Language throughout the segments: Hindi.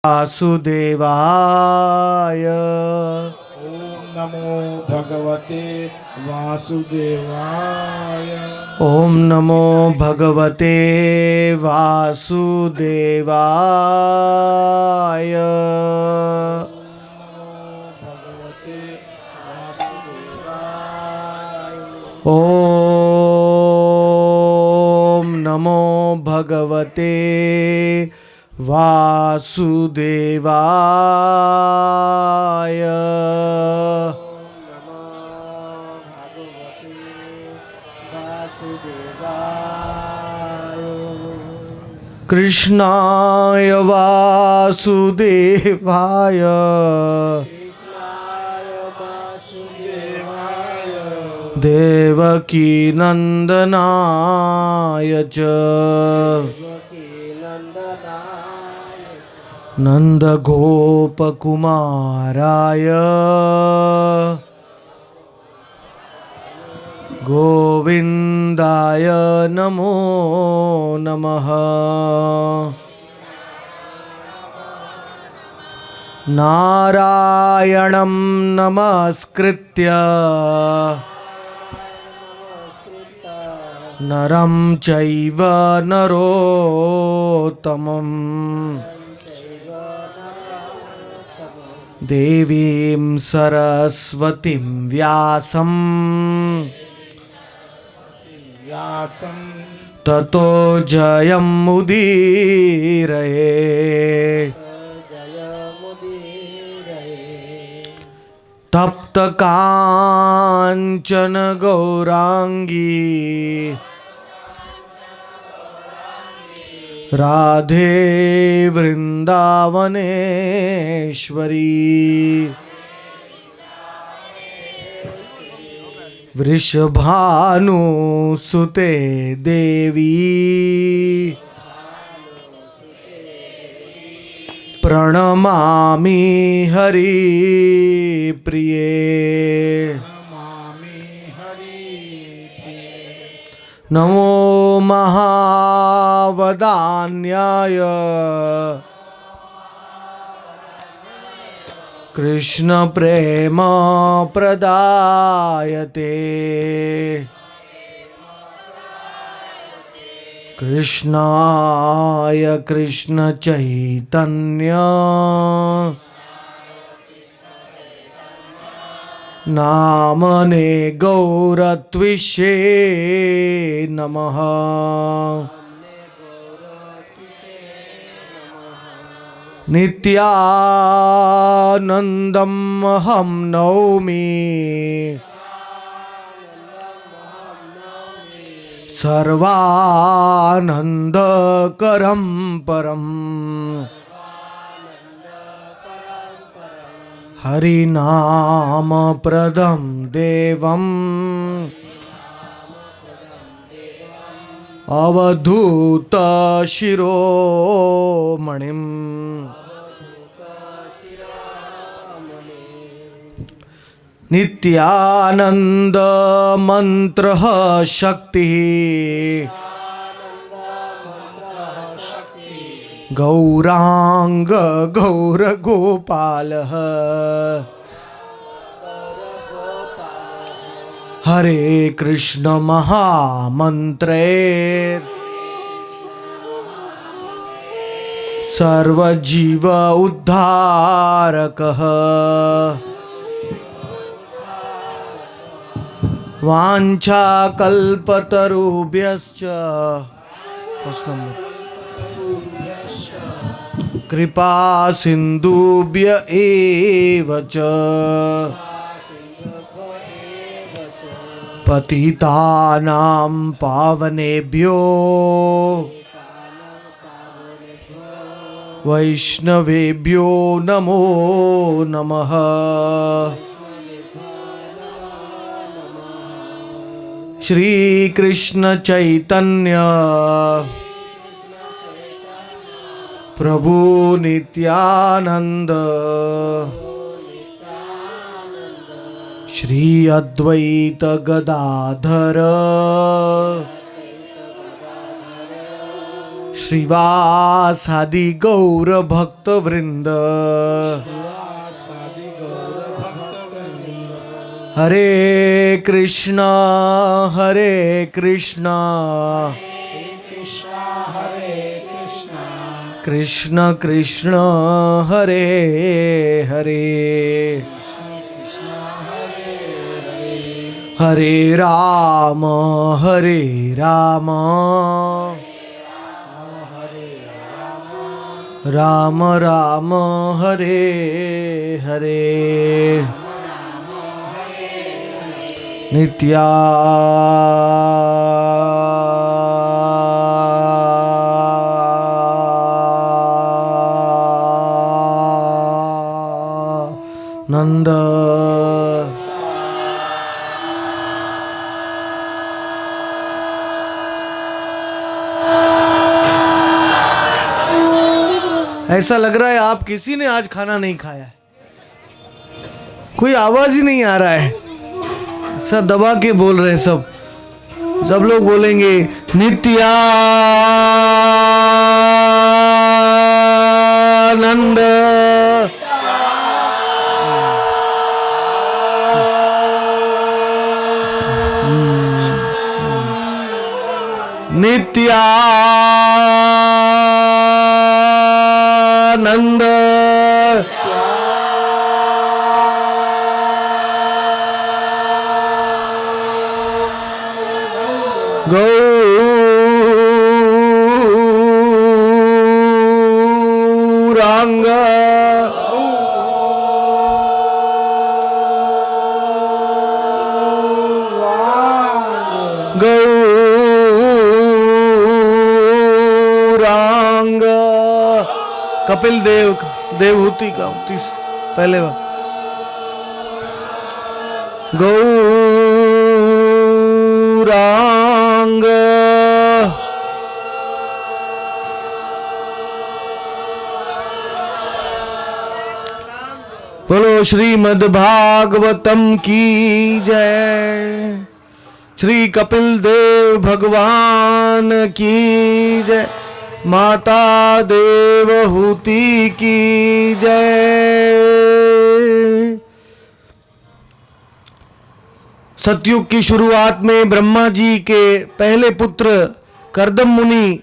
वासुदेवाय। ओम नमो भगवते वासुदेवाय। ओम नमो भगवते वासुदेवाय। ओम नमो भगवते वासुदेवाय। कृष्णाय वासुदेवाय देवकी नंदनाय च नंदगोपकुमाराय गोविंदाय नमो नमः। नारायणं नमस्कृत्य नरं चैव नरोत्तमम् देवीं सरस्वतीं व्यासं ततो जयमुदीरये। तप्त कांचन गौरांगी राधे वृंदावनेश्वरी वृषभानुसुते देवी प्रणमामि हरिप्रिये। नमो महावदान्याय कृष्ण प्रेम प्रदायते कृष्णाय कृष्ण चैतन्य नामने गौरत्विषे नमः। नित्यानन्दम् अहं नौमि सर्वानन्दकरं परम्। हरिनामप्रदं देवम् अवधूतशिरोमणिम् नित्यानंद मंत्रः शक्तिः गौरांग गौरगोपालः हरे कृष्ण महामंत्रे सर्वजीव उद्धारकः वाञ्छाकल्पतरुभ्यश्च कृपा सिन्धुभ्य एव च पतितानां पावनेभ्यो वैष्णवेभ्यो नमो नमः। श्री कृष्ण चैतन्य प्रभु नित्यानंद श्री अद्वैत गदाधर श्रीवास आदि गौर भक्त वृंद वासादि गौर भक्तवृंद हरे कृष्णा कृष्णा कृष्ण कृष्ण हरे हरे हरे राम राम राम हरे हरे नित्यानंद ऐसा लग रहा है आप किसी ने आज खाना नहीं खाया है, कोई आवाज ही नहीं आ रहा है, सब दबा के बोल रहे हैं। सब लोग बोलेंगे नित्यानंद नित्यानंद गौरांग गौरांग कपिल देव देवहूति का पहले बार गौरांग बोलो श्रीमद् भागवतम की जय, श्री कपिल देव भगवान की जय, माता देवहूति की जय। सतयुग की शुरुआत में ब्रह्मा जी के पहले पुत्र कर्दम मुनि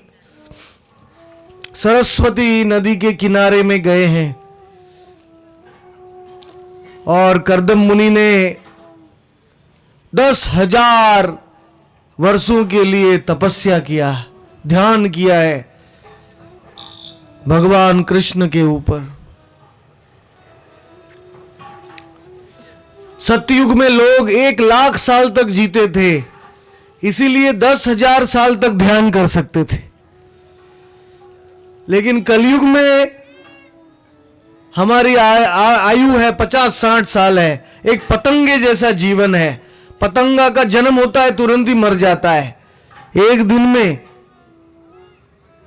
सरस्वती नदी के किनारे में गए हैं और कर्दम मुनि ने 10,000 वर्षों के लिए तपस्या किया, ध्यान किया है भगवान कृष्ण के ऊपर। सतयुग में लोग 1,00,000 साल तक जीते थे, इसीलिए 10,000 साल तक ध्यान कर सकते थे। लेकिन कलयुग में हमारी आयु है 50-60 साल है, एक पतंगे जैसा जीवन है। पतंगा का जन्म होता है तुरंत ही मर जाता है, एक दिन में।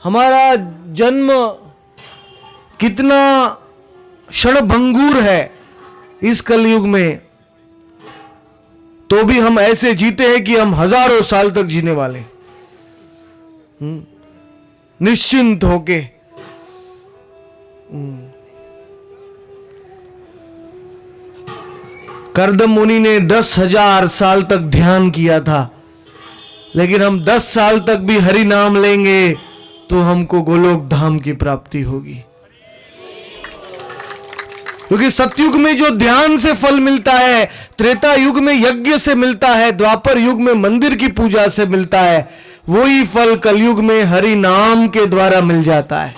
हमारा जन्म कितना क्षणभंगुर है इस कलयुग में, तो भी हम ऐसे जीते हैं कि हम हजारों साल तक जीने वाले, निश्चिंत होके। कर्दम मुनि ने 10,000 साल तक ध्यान किया था, लेकिन हम 10 साल तक भी हरि नाम लेंगे तो हमको गोलोक धाम की प्राप्ति होगी। क्योंकि सतयुग में जो ध्यान से फल मिलता है, त्रेता युग में यज्ञ से मिलता है, द्वापर युग में मंदिर की पूजा से मिलता है, वही फल कलयुग में हरि नाम के द्वारा मिल जाता है।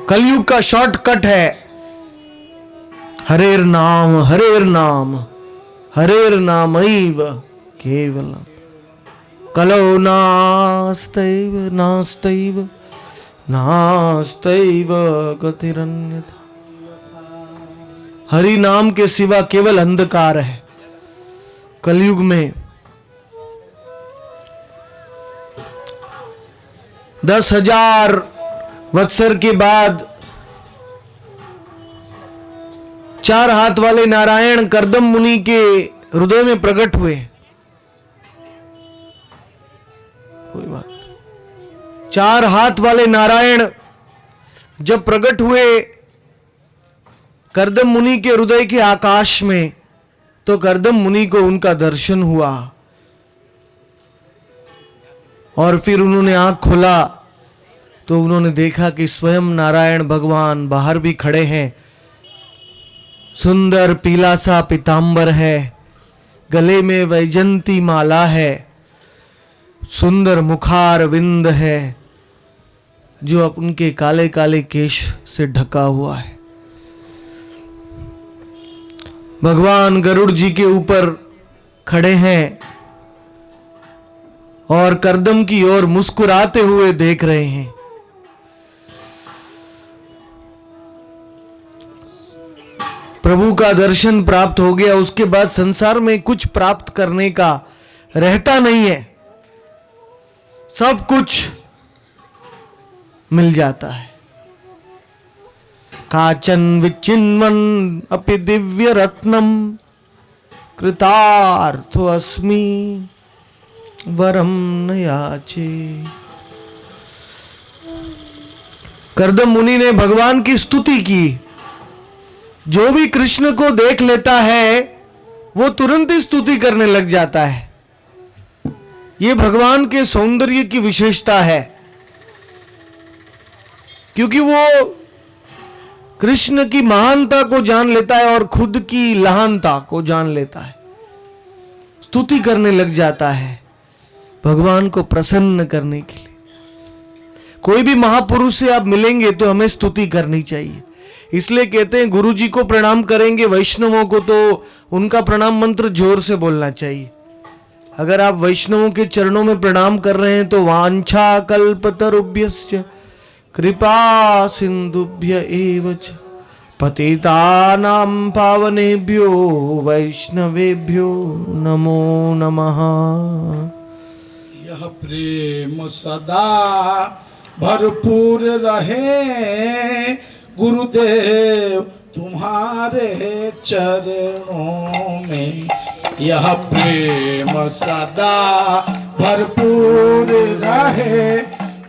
कलयुग का शॉर्टकट है हरेर नाम हरेर नाम हरेर नामैव केवलम कलौ नास्तैव नास्तैव नास्तैव गतिरन्यथा। हरि नाम के सिवा केवल अंधकार है कलयुग में। 10,000 वत्सर के बाद 4 हाथ वाले नारायण कर्दम मुनि के हृदय में प्रकट हुए 4 हाथ वाले नारायण जब प्रकट हुए कर्दम मुनि के हृदय के आकाश में, तो कर्दम मुनि को उनका दर्शन हुआ और फिर उन्होंने आंख खोला तो उन्होंने देखा कि स्वयं नारायण भगवान बाहर भी खड़े हैं। सुंदर पीला सा पीतांबर है, गले में वैजंती माला है, सुंदर मुखार विंद है जो अब उनके काले काले केश से ढका हुआ है। भगवान गरुड़ जी के ऊपर खड़े हैं और कर्दम की ओर मुस्कुराते हुए देख रहे हैं। प्रभु का दर्शन प्राप्त हो गया, उसके बाद संसार में कुछ प्राप्त करने का रहता नहीं है, सब कुछ मिल जाता है। काचन विचिन्वन अपि दिव्य रत्नम कृतार्थो अस्मि वरम न याचे। कर्दम मुनि ने भगवान की स्तुति की। जो भी कृष्ण को देख लेता है वो तुरंत ही स्तुति करने लग जाता है। ये भगवान के सौंदर्य की विशेषता है, क्योंकि वो कृष्ण की महानता को जान लेता है और खुद की लहानता को जान लेता है, स्तुति करने लग जाता है भगवान को प्रसन्न करने के लिए। कोई भी महापुरुष से आप मिलेंगे तो हमें स्तुति करनी चाहिए। इसलिए कहते हैं गुरु जी को प्रणाम करेंगे, वैष्णवों को तो उनका प्रणाम मंत्र जोर से बोलना चाहिए। अगर आप वैष्णवों के चरणों में प्रणाम कर रहे हैं तो वांछा कल्पतरुभ्यश्च कृपा सिंधुभ्य एव च पतितानां पावनेभ्यो वैष्णवेभ्यो नमो नमः। यह प्रेम सदा भरपूर रहे, गुरुदेव तुम्हारे चरणों में। यह प्रेम सदा भरपूर रहे,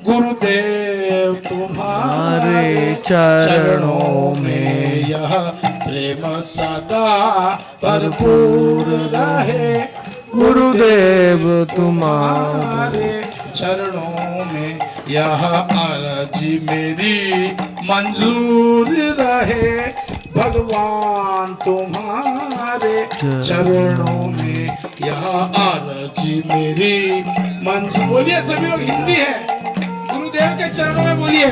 गुरुदेव तुम्हारे चरणों में। यह प्रेम सदा भरपूर रहे, गुरुदेव तुम्हारे चरणों में। यह अर्जी मेरी मंजूर रहे, भगवान तुम्हारे चरणों में। यह अर्जी मेरी मंजूर। बोलिए सभी लोग, हिंदी है, गुरुदेव के चरणों में बोलिए।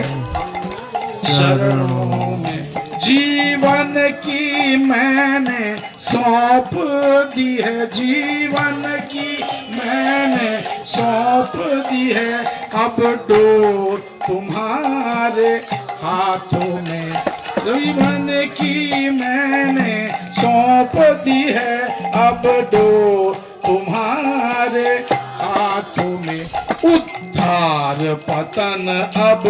चरणों में जीवन की मैंने सौंप दी है, जीवन की मैंने सौंप दी है। अब डोर तुम्हारे हाथों में, जीवन की मैंने सौंप दी है। अब डोर तुम्हारे हाथों में। उद्धार पतन अब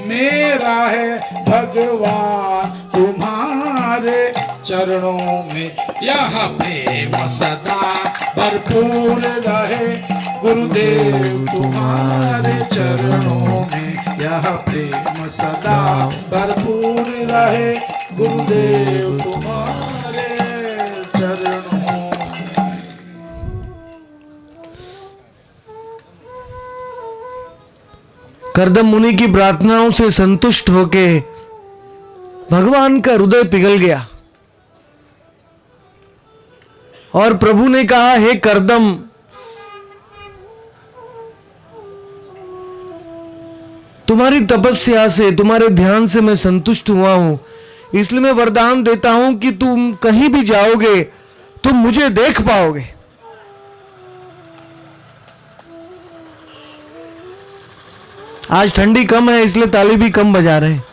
मेरा है, भगवान तुम्हारे चरणों में। यह प्रेम सदा भरपूर रहे, गुरुदेव तुम्हारे चरणों में। यह प्रेम सदा भरपूर रहे, गुरुदेव तुम्हारे चरणों में। कर्दम मुनि की प्रार्थनाओं से संतुष्ट होके भगवान का हृदय पिघल गया और प्रभु ने कहा, हे कर्दम, तुम्हारी तपस्या से, तुम्हारे ध्यान से मैं संतुष्ट हुआ हूं, इसलिए मैं वरदान देता हूं कि तुम कहीं भी जाओगे तुम मुझे देख पाओगे। आज ठंडी कम है इसलिए ताली भी कम बजा रहे हैं।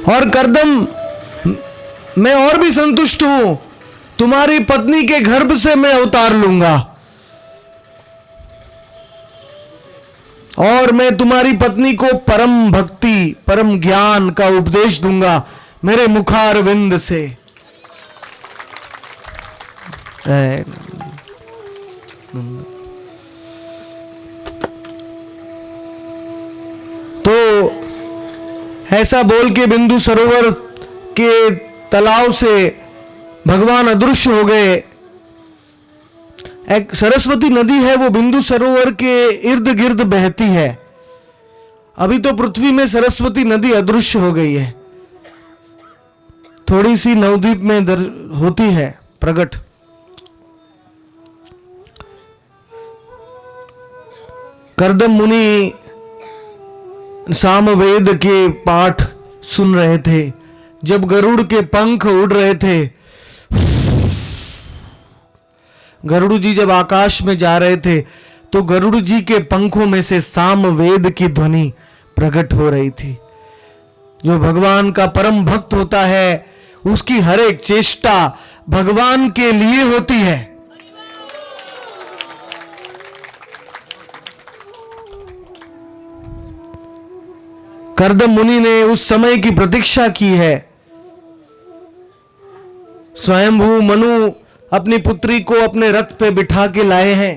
और कर्दम, मैं और भी संतुष्ट हूं, तुम्हारी पत्नी के गर्भ से मैं अवतार लूंगा और मैं तुम्हारी पत्नी को परम भक्ति, परम ज्ञान का उपदेश दूंगा। मेरे मुखार विंद से। तो ऐसा बोल के बिंदु सरोवर के तालाब से भगवान अदृश्य हो गए। एक सरस्वती नदी है, वो बिंदु सरोवर के इर्द गिर्द बहती है। अभी तो पृथ्वी में सरस्वती नदी अदृश्य हो गई है, थोड़ी सी नवद्वीप में होती है प्रकट। कर्दम मुनि सामवेद के पाठ सुन रहे थे। जब गरुड़ के पंख उड़ रहे थे, गरुड़ जी जब आकाश में जा रहे थे, तो गरुड़ जी के पंखों में से सामवेद की ध्वनि प्रकट हो रही थी। जो भगवान का परम भक्त होता है, उसकी हर एक चेष्टा भगवान के लिए होती है। कर्दम मुनि ने उस समय की प्रतीक्षा की है। स्वयंभू मनु अपनी पुत्री को अपने रथ पे बिठा के लाए हैं।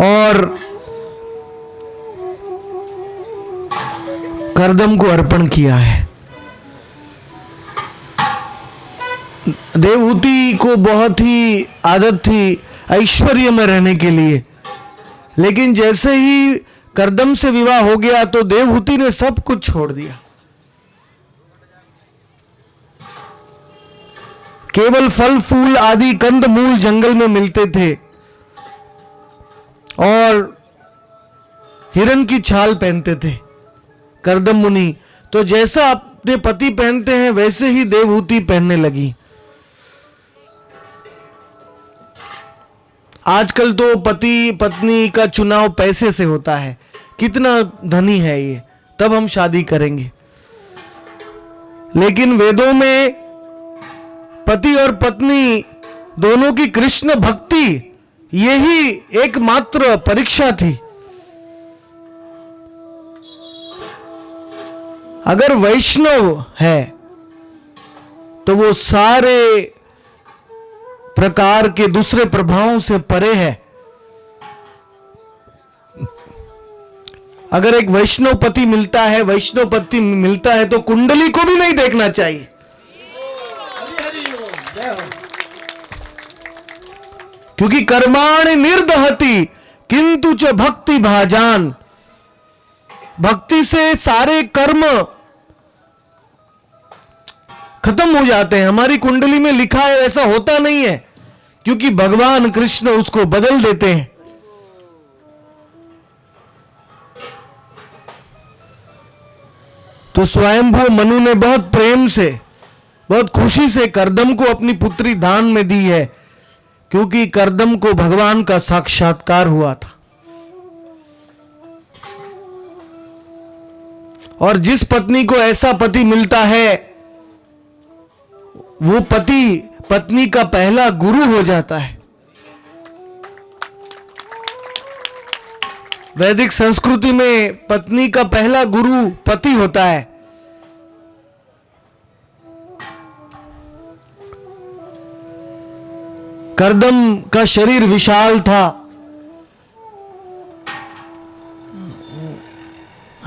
और कर्दम को अर्पण किया है। देवहूति को बहुत ही आदत थी ऐश्वर्य में रहने के लिए, लेकिन जैसे ही कर्दम से विवाह हो गया तो देवहूति ने सब कुछ छोड़ दिया। केवल फल फूल आदि कंद मूल जंगल में मिलते थे और हिरन की छाल पहनते थे कर्दम मुनि। तो जैसा अपने पति पहनते हैं वैसे ही देवहूति पहनने लगी। आजकल तो पति पत्नी का चुनाव पैसे से होता है, कितना धनी है ये, तब हम शादी करेंगे। लेकिन वेदों में पति और पत्नी दोनों की कृष्ण भक्ति यही एकमात्र परीक्षा थी। अगर वैष्णव है तो वो सारे प्रकार के दूसरे प्रभावों से परे है। अगर एक वैष्णव पति मिलता है, वैष्णव पति मिलता है तो कुंडली को भी नहीं देखना चाहिए। क्योंकि कर्माणि निर्दहति किंतु च भक्ति भाजान। भक्ति से सारे कर्म खत्म हो जाते हैं। हमारी कुंडली में लिखा है ऐसा होता नहीं है, क्योंकि भगवान कृष्ण उसको बदल देते हैं। तो स्वयंभू मनु ने बहुत प्रेम से, बहुत खुशी से कर्दम को अपनी पुत्री दान में दी है, क्योंकि कर्दम को भगवान का साक्षात्कार हुआ था। और जिस पत्नी को ऐसा पति मिलता है, वो पति पत्नी का पहला गुरु हो जाता है। वैदिक संस्कृति में पत्नी का पहला गुरु पति होता है। कर्दम का शरीर विशाल था।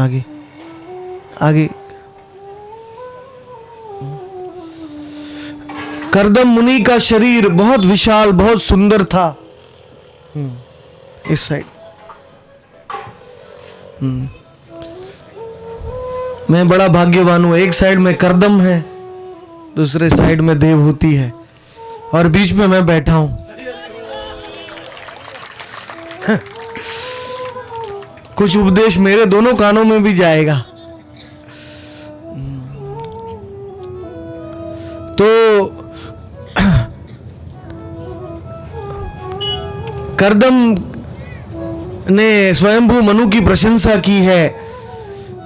आगे आगे कर्दम मुनि का शरीर बहुत विशाल, बहुत सुंदर था। इस साइड मैं बड़ा भाग्यवान हूं। एक साइड में कर्दम है, दूसरे साइड में देवहूति है, और बीच में मैं बैठा हूं। कुछ उपदेश मेरे दोनों कानों में भी जाएगा। तो कर्दम ने स्वयंभू मनु की प्रशंसा की है,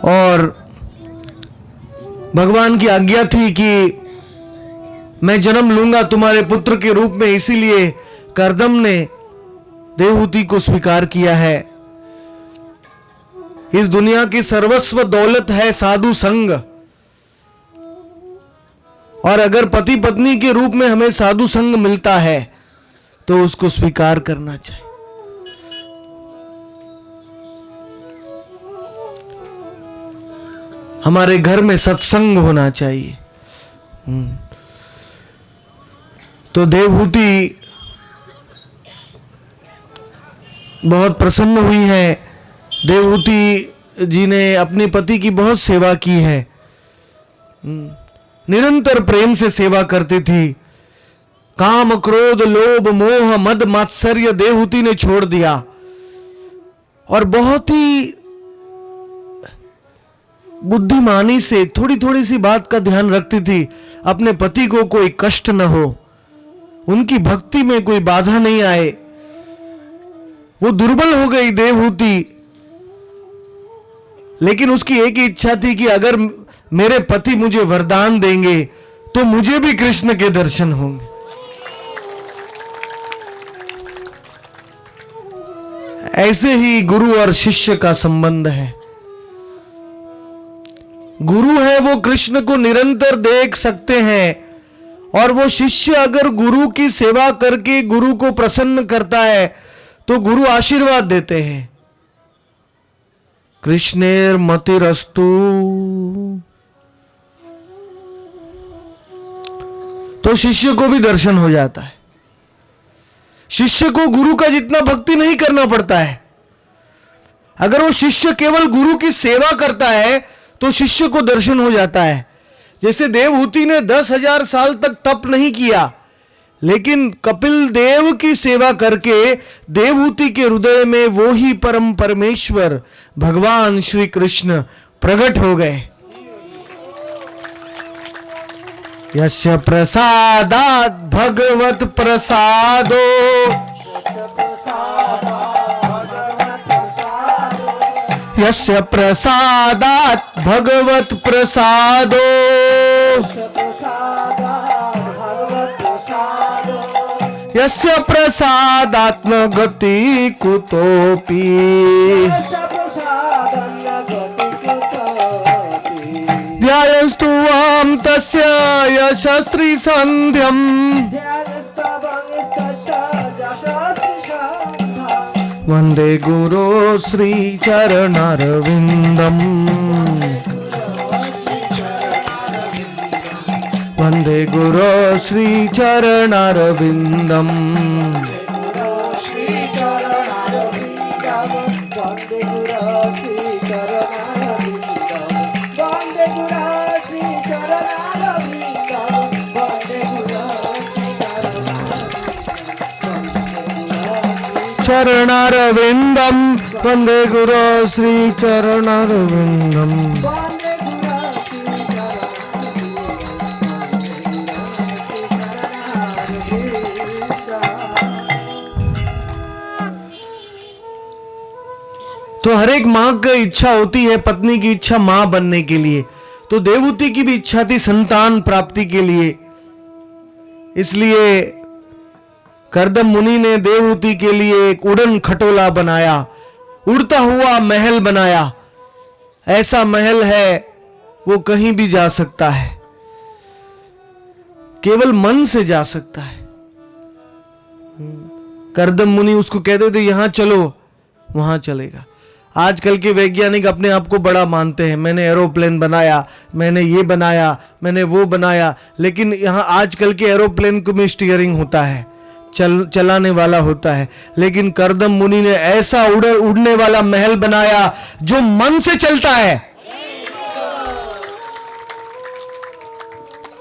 और भगवान की आज्ञा थी कि मैं जन्म लूंगा तुम्हारे पुत्र के रूप में। इसीलिए कर्दम ने देवहूति को स्वीकार किया है। इस दुनिया की सर्वस्व दौलत है साधु संग, और अगर पति पत्नी के रूप में हमें साधु संग मिलता है तो उसको स्वीकार करना चाहिए। हमारे घर में सत्संग होना चाहिए। तो देवहूति बहुत प्रसन्न हुई है। देवहूति जी ने अपने पति की बहुत सेवा की है, निरंतर प्रेम से सेवा करती थी। काम क्रोध लोभ मोह मद मात्सर्य देवहूति ने छोड़ दिया और बहुत ही बुद्धिमानी से थोड़ी थोड़ी सी बात का ध्यान रखती थी। अपने पति को कोई कष्ट न हो, उनकी भक्ति में कोई बाधा नहीं आए। वो दुर्बल हो गई देवहूति, लेकिन उसकी एक ही इच्छा थी कि अगर मेरे पति मुझे वरदान देंगे तो मुझे भी कृष्ण के दर्शन होंगे। ऐसे ही गुरु और शिष्य का संबंध है। गुरु है वो कृष्ण को निरंतर देख सकते हैं, और वो शिष्य अगर गुरु की सेवा करके गुरु को प्रसन्न करता है तो गुरु आशीर्वाद देते हैं। कृष्णेर मतिरस्तु, तो शिष्य को भी दर्शन हो जाता है। शिष्य को गुरु का जितना भक्ति नहीं करना पड़ता है। अगर वो शिष्य केवल गुरु की सेवा करता है तो शिष्य को दर्शन हो जाता है। जैसे देवहूति ने 10,000 साल तक तप नहीं किया, लेकिन कपिल देव की सेवा करके देवहूति के हृदय में वो ही परम परमेश्वर भगवान श्री कृष्ण प्रकट हो गए। यस्य प्रसादात् भगवत प्रसादो, यस्य प्रसादात् भगवत प्रसादो, यस्य प्रसादात् न गति कुतोपि, ध्यायस्तु वां तस्य यशस्त्री संध्यम्, वंदे गुरो श्री चरणारविंदम्, वंदे गुरो श्री चरणारविंदम्। चरणारविंदम वंदे गुरो श्री चरणारविंदम। तो हर एक मां की इच्छा होती है, पत्नी की इच्छा मां बनने के लिए। तो देवहूति की भी इच्छा थी संतान प्राप्ति के लिए। इसलिए कर्दम मुनि ने देवहूति के लिए एक उड़न खटोला बनाया, उड़ता हुआ महल बनाया। ऐसा महल है वो कहीं भी जा सकता है, केवल मन से जा सकता है। कर्दम मुनि उसको कहते थे यहां चलो, वहां चलेगा। आजकल के वैज्ञानिक अपने आप को बड़ा मानते हैं, मैंने एरोप्लेन बनाया, मैंने ये बनाया, मैंने वो बनाया, लेकिन यहां आजकल के एरोप्लेन को में स्टीयरिंग होता है, चलाने वाला होता है। लेकिन कर्दम मुनि ने ऐसा उड़ने वाला महल बनाया जो मन से चलता है।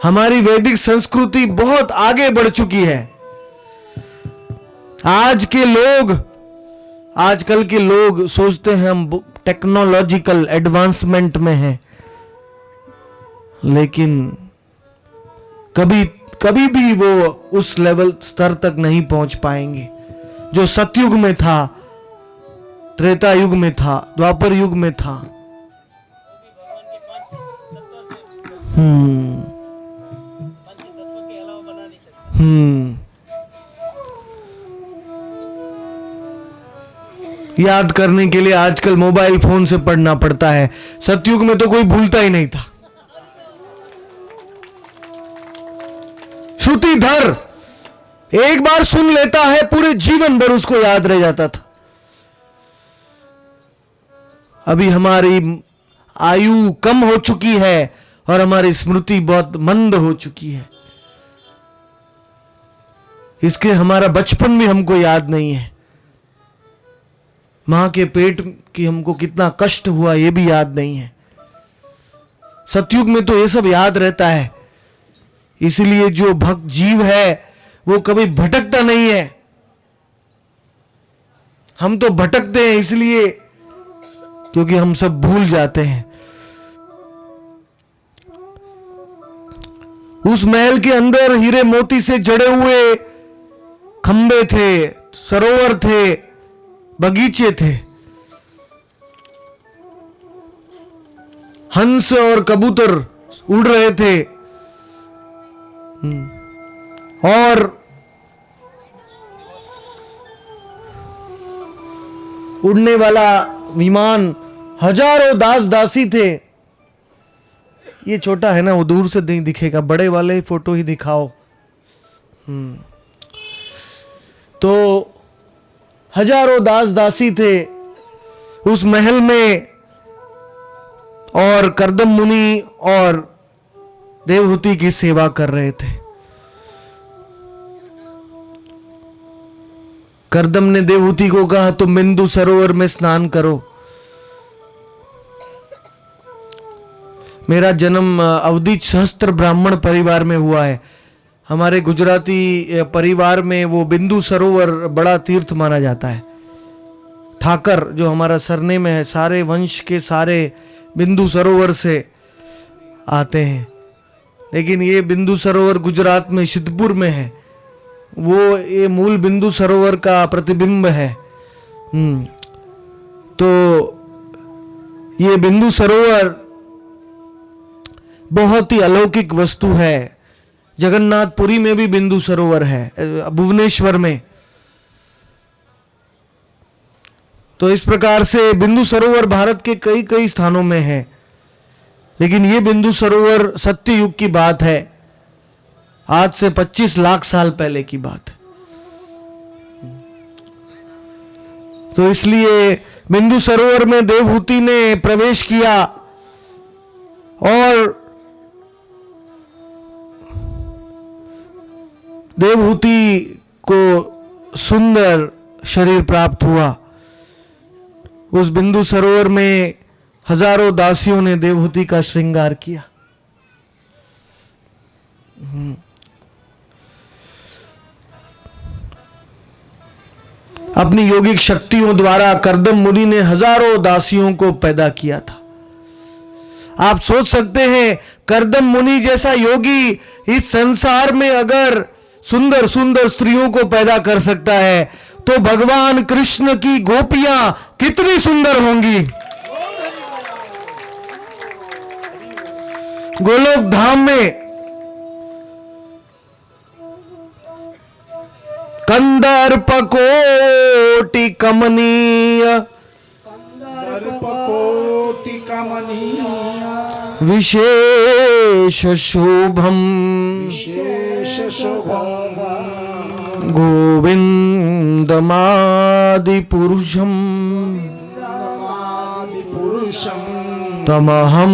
हमारी वैदिक संस्कृति बहुत आगे बढ़ चुकी है। आजकल के लोग सोचते हैं हम टेक्नोलॉजिकल एडवांसमेंट में हैं, लेकिन कभी भी वो उस लेवल स्तर तक नहीं पहुंच पाएंगे जो सतयुग में था, त्रेता युग में था, द्वापर युग में था। याद करने के लिए आजकल मोबाइल फोन से पढ़ना पड़ता है। सतयुग में तो कोई भूलता ही नहीं था। श्रुतिधर एक बार सुन लेता है, पूरे जीवन भर उसको याद रह जाता था। अभी हमारी आयु कम हो चुकी है और हमारी स्मृति बहुत मंद हो चुकी है। इसके हमारा बचपन भी हमको याद नहीं है। मां के पेट की हमको कितना कष्ट हुआ ये भी याद नहीं है। सतयुग में तो ये सब याद रहता है। इसलिए जो भक्त जीव है वो कभी भटकता नहीं है। हम तो भटकते हैं इसलिए क्योंकि हम सब भूल जाते हैं। उस महल के अंदर हीरे मोती से जड़े हुए खंबे थे, सरोवर थे, बगीचे थे। हंस और कबूतर उड़ रहे थे और उड़ने वाला विमान, हजारों दास दासी थे। ये छोटा है ना, वो दूर से नहीं दिखेगा, बड़े वाले फोटो ही दिखाओ। तो हजारों दास दासी थे उस महल में और कर्दम मुनि और देवहूति की सेवा कर रहे थे। कर्दम ने देवहूति को कहा तुम बिंदु सरोवर में स्नान करो। मेरा जन्म अवधि सहस्त्र ब्राह्मण परिवार में हुआ है। हमारे गुजराती परिवार में वो बिंदु सरोवर बड़ा तीर्थ माना जाता है। ठाकर जो हमारा सरनेम है, सारे वंश के सारे बिंदु सरोवर से आते हैं। लेकिन ये बिंदु सरोवर गुजरात में सिद्धपुर में है। वो ये मूल बिंदु सरोवर का प्रतिबिंब है। तो ये बिंदु सरोवर बहुत ही अलौकिक वस्तु है। जगन्नाथपुरी में भी बिंदु सरोवर है, भुवनेश्वर में। तो इस प्रकार से बिंदु सरोवर भारत के कई कई स्थानों में है। लेकिन ये बिंदु सरोवर सत्य युग की बात है, आज से 25 लाख साल पहले की बात है। तो इसलिए बिंदु सरोवर में देवहूति ने प्रवेश किया और देवहूति को सुंदर शरीर प्राप्त हुआ। उस बिंदु सरोवर में हजारों दासियों ने देवहूति का श्रृंगार किया। अपनी योगिक शक्तियों द्वारा कर्दम मुनि ने हजारों दासियों को पैदा किया था। आप सोच सकते हैं, कर्दम मुनि जैसा योगी इस संसार में अगर सुंदर सुंदर स्त्रियों को पैदा कर सकता है तो भगवान कृष्ण की गोपियां कितनी सुंदर होंगी। गोलोक धाम में कंदर्प कोटि कमनीय, कोटि कमनीय, विशेष शुभम, विशेष शुभम, गोविंदमादि पुरुषम, तमहम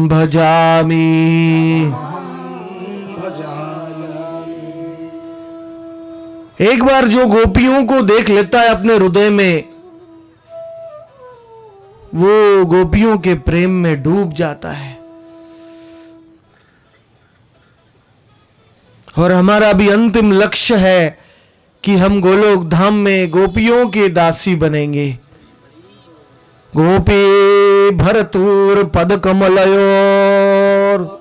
भजामि। एक बार जो गोपियों को देख लेता है अपने हृदय में, वो गोपियों के प्रेम में डूब जाता है। और हमारा भी अंतिम लक्ष्य है कि हम गोलोक धाम में गोपियों के दासी बनेंगे। गोपी भरतुर पद कमलयोर,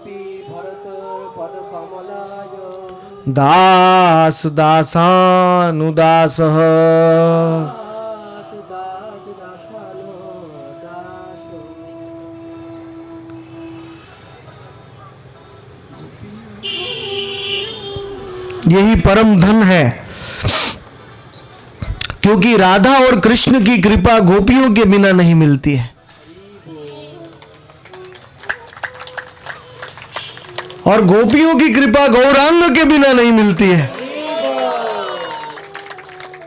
दास दासानुदासः, यही परम धन है। क्योंकि राधा और कृष्ण की कृपा गोपियों के बिना नहीं मिलती है, और गोपियों की कृपा गौरांग के बिना नहीं मिलती है,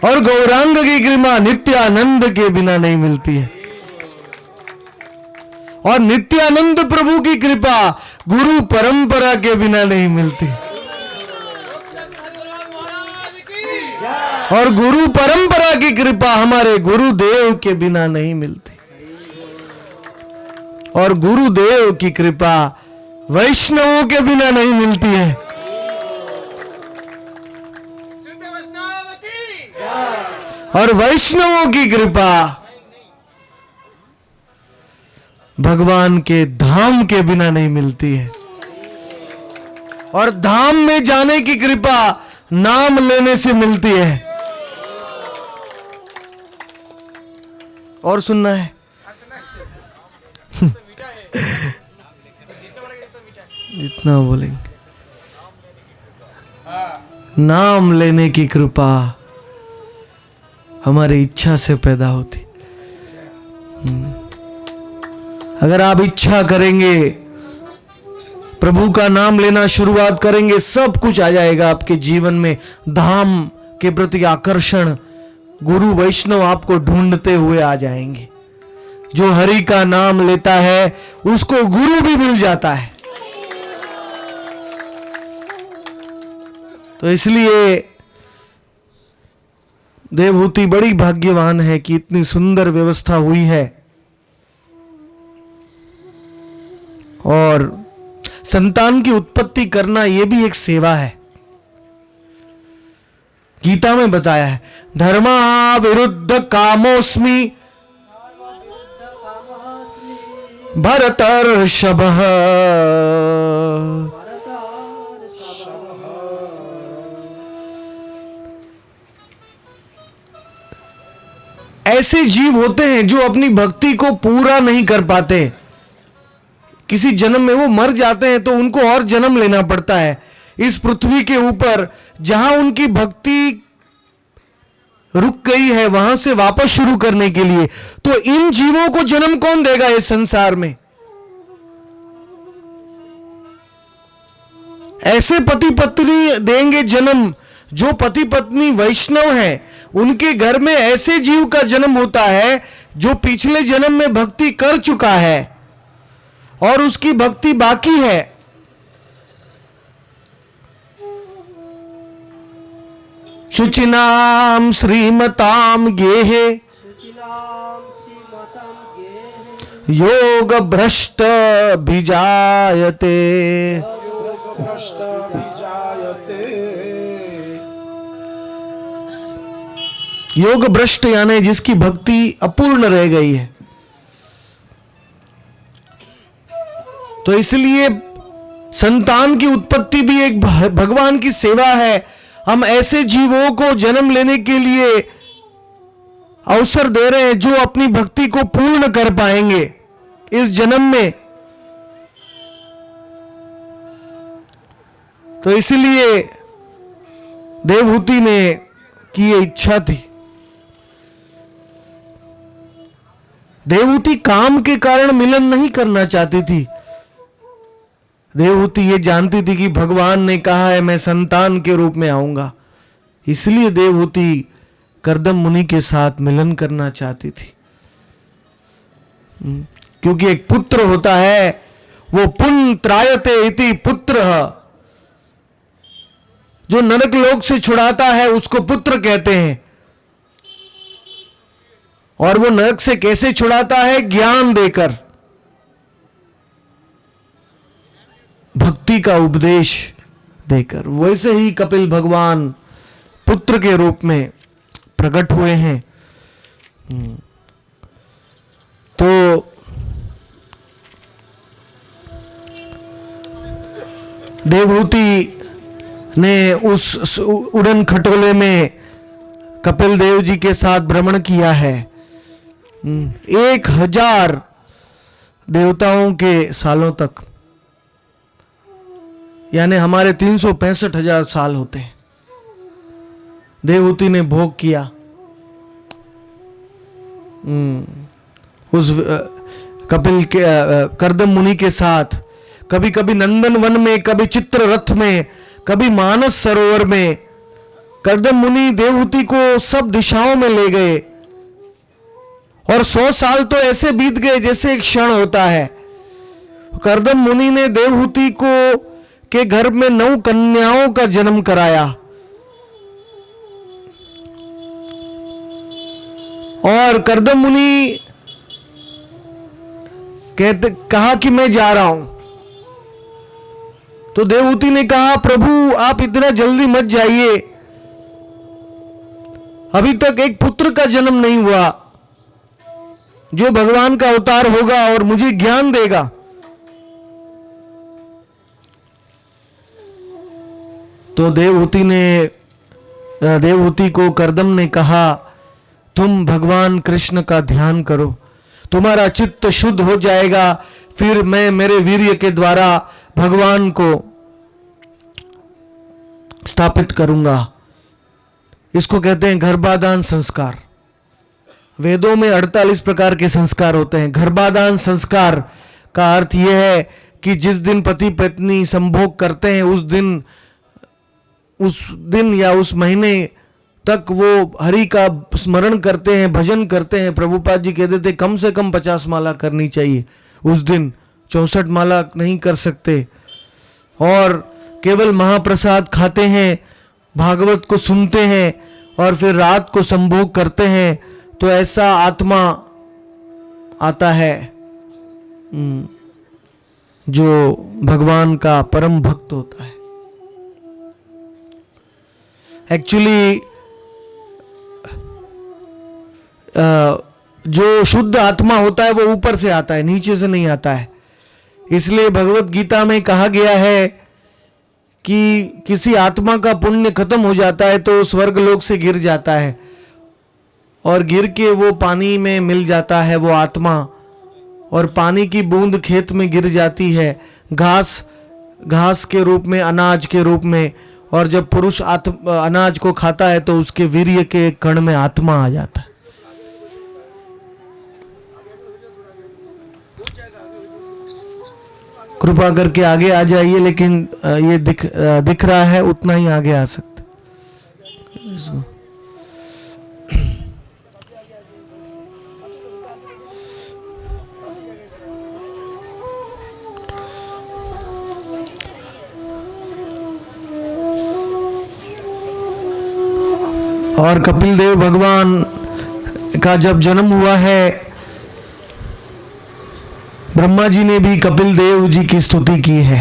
और गौरांग की कृपा नित्यानंद के बिना नहीं मिलती है, और नित्यानंद प्रभु की कृपा गुरु परंपरा के बिना नहीं मिलती, और गुरु परंपरा की कृपा हमारे गुरुदेव के बिना नहीं मिलती, और गुरुदेव की कृपा वैष्णवों के बिना नहीं मिलती है। और वैष्णवों की कृपा भगवान के धाम के बिना नहीं मिलती है, और धाम में जाने की कृपा नाम लेने से मिलती है। और सुनना है जितना बोलेंगे, नाम लेने की कृपा हमारी इच्छा से पैदा होती। अगर आप इच्छा करेंगे, प्रभु का नाम लेना शुरुआत करेंगे, सब कुछ आ जाएगा आपके जीवन में। धाम के प्रति आकर्षण, गुरु वैष्णव आपको ढूंढते हुए आ जाएंगे। जो हरि का नाम लेता है उसको गुरु भी मिल जाता है। तो इसलिए देवहूति बड़ी भाग्यवान है कि इतनी सुंदर व्यवस्था हुई है। और संतान की उत्पत्ति करना यह भी एक सेवा है। गीता में बताया है, धर्मा विरुद्ध कामोस्मि भरतर्षभः। ऐसे जीव होते हैं जो अपनी भक्ति को पूरा नहीं कर पाते, किसी जन्म में वो मर जाते हैं तो उनको और जन्म लेना पड़ता है इस पृथ्वी के ऊपर। जहां उनकी भक्ति रुक गई है वहां से वापस शुरू करने के लिए। तो इन जीवों को जन्म कौन देगा इस संसार में? ऐसे पति पत्नी देंगे जन्म जो पति पत्नी वैष्णव हैं। उनके घर में ऐसे जीव का जन्म होता है जो पिछले जन्म में भक्ति कर चुका है और उसकी भक्ति बाकी है। शुचिनाम श्रीमताम गेहे योग भ्रष्ट भिजायते। योग भ्रष्ट यानी जिसकी भक्ति अपूर्ण रह गई है। तो इसलिए संतान की उत्पत्ति भी एक भगवान की सेवा है। हम ऐसे जीवों को जन्म लेने के लिए अवसर दे रहे हैं जो अपनी भक्ति को पूर्ण कर पाएंगे इस जन्म में। तो इसलिए देवहूति ने की ये इच्छा थी। देवहूति काम के कारण मिलन नहीं करना चाहती थी। देवहूति ये जानती थी कि भगवान ने कहा है मैं संतान के रूप में आऊंगा, इसलिए देवहूति कर्दम मुनि के साथ मिलन करना चाहती थी। क्योंकि एक पुत्र होता है, वो पुन त्रायते इति पुत्र, जो नरक लोक से छुड़ाता है उसको पुत्र कहते हैं। और वो नरक से कैसे छुड़ाता है? ज्ञान देकर, भक्ति का उपदेश देकर। वैसे ही कपिल भगवान पुत्र के रूप में प्रकट हुए हैं। तो देवहूति ने उस उड़न खटोले में कपिल देव जी के साथ भ्रमण किया है 1000 देवताओं के सालों तक, यानी हमारे 365,000 साल होते हैं। देवहूति ने भोग किया उस कपिल के कर्दम मुनि के साथ, कभी कभी नंदन वन में, कभी चित्र रथ में, कभी मानस सरोवर में। कर्दम मुनि देवहूति को सब दिशाओं में ले गए और 100 साल तो ऐसे बीत गए जैसे एक क्षण होता है। कर्दम मुनि ने देवहूति को के घर में 9 कन्याओं का जन्म कराया और कर्दम मुनि कहा कि मैं जा रहा हूं। तो देवहूति ने कहा, प्रभु आप इतना जल्दी मत जाइए, अभी तक एक पुत्र का जन्म नहीं हुआ जो भगवान का अवतार होगा और मुझे ज्ञान देगा। तो देवहूति को कर्दम ने कहा, तुम भगवान कृष्ण का ध्यान करो, तुम्हारा चित्त शुद्ध हो जाएगा, फिर मैं मेरे वीर्य के द्वारा भगवान को स्थापित करूंगा। इसको कहते हैं गर्भाधान संस्कार। वेदों में 48 प्रकार के संस्कार होते हैं। गर्भाधान संस्कार का अर्थ यह है कि जिस दिन पति पत्नी संभोग करते हैं उस दिन या उस महीने तक वो हरि का स्मरण करते हैं, भजन करते हैं। प्रभुपाद जी कहते थे कम से कम 50 माला करनी चाहिए उस दिन, 64 माला नहीं कर सकते। और केवल महाप्रसाद खाते हैं, भागवत को सुनते हैं और फिर रात को संभोग करते हैं, तो ऐसा आत्मा आता है जो भगवान का परम भक्त होता है। एक्चुअली जो शुद्ध आत्मा होता है वो ऊपर से आता है, नीचे से नहीं आता है। इसलिए भगवत गीता में कहा गया है कि किसी आत्मा का पुण्य खत्म हो जाता है तो स्वर्ग लोक से गिर जाता है और गिर के वो पानी में मिल जाता है वो आत्मा, और पानी की बूंद खेत में गिर जाती है, घास के रूप में, अनाज के रूप में। और जब पुरुष अनाज को खाता है तो उसके वीर्य के कण में आत्मा आ जाता है। कृपा करके आगे आ जाइए, लेकिन ये दिख रहा है उतना ही आगे आ सकते। और कपिल देव भगवान का जब जन्म हुआ है, ब्रह्मा जी ने भी कपिल देव जी की स्तुति की है।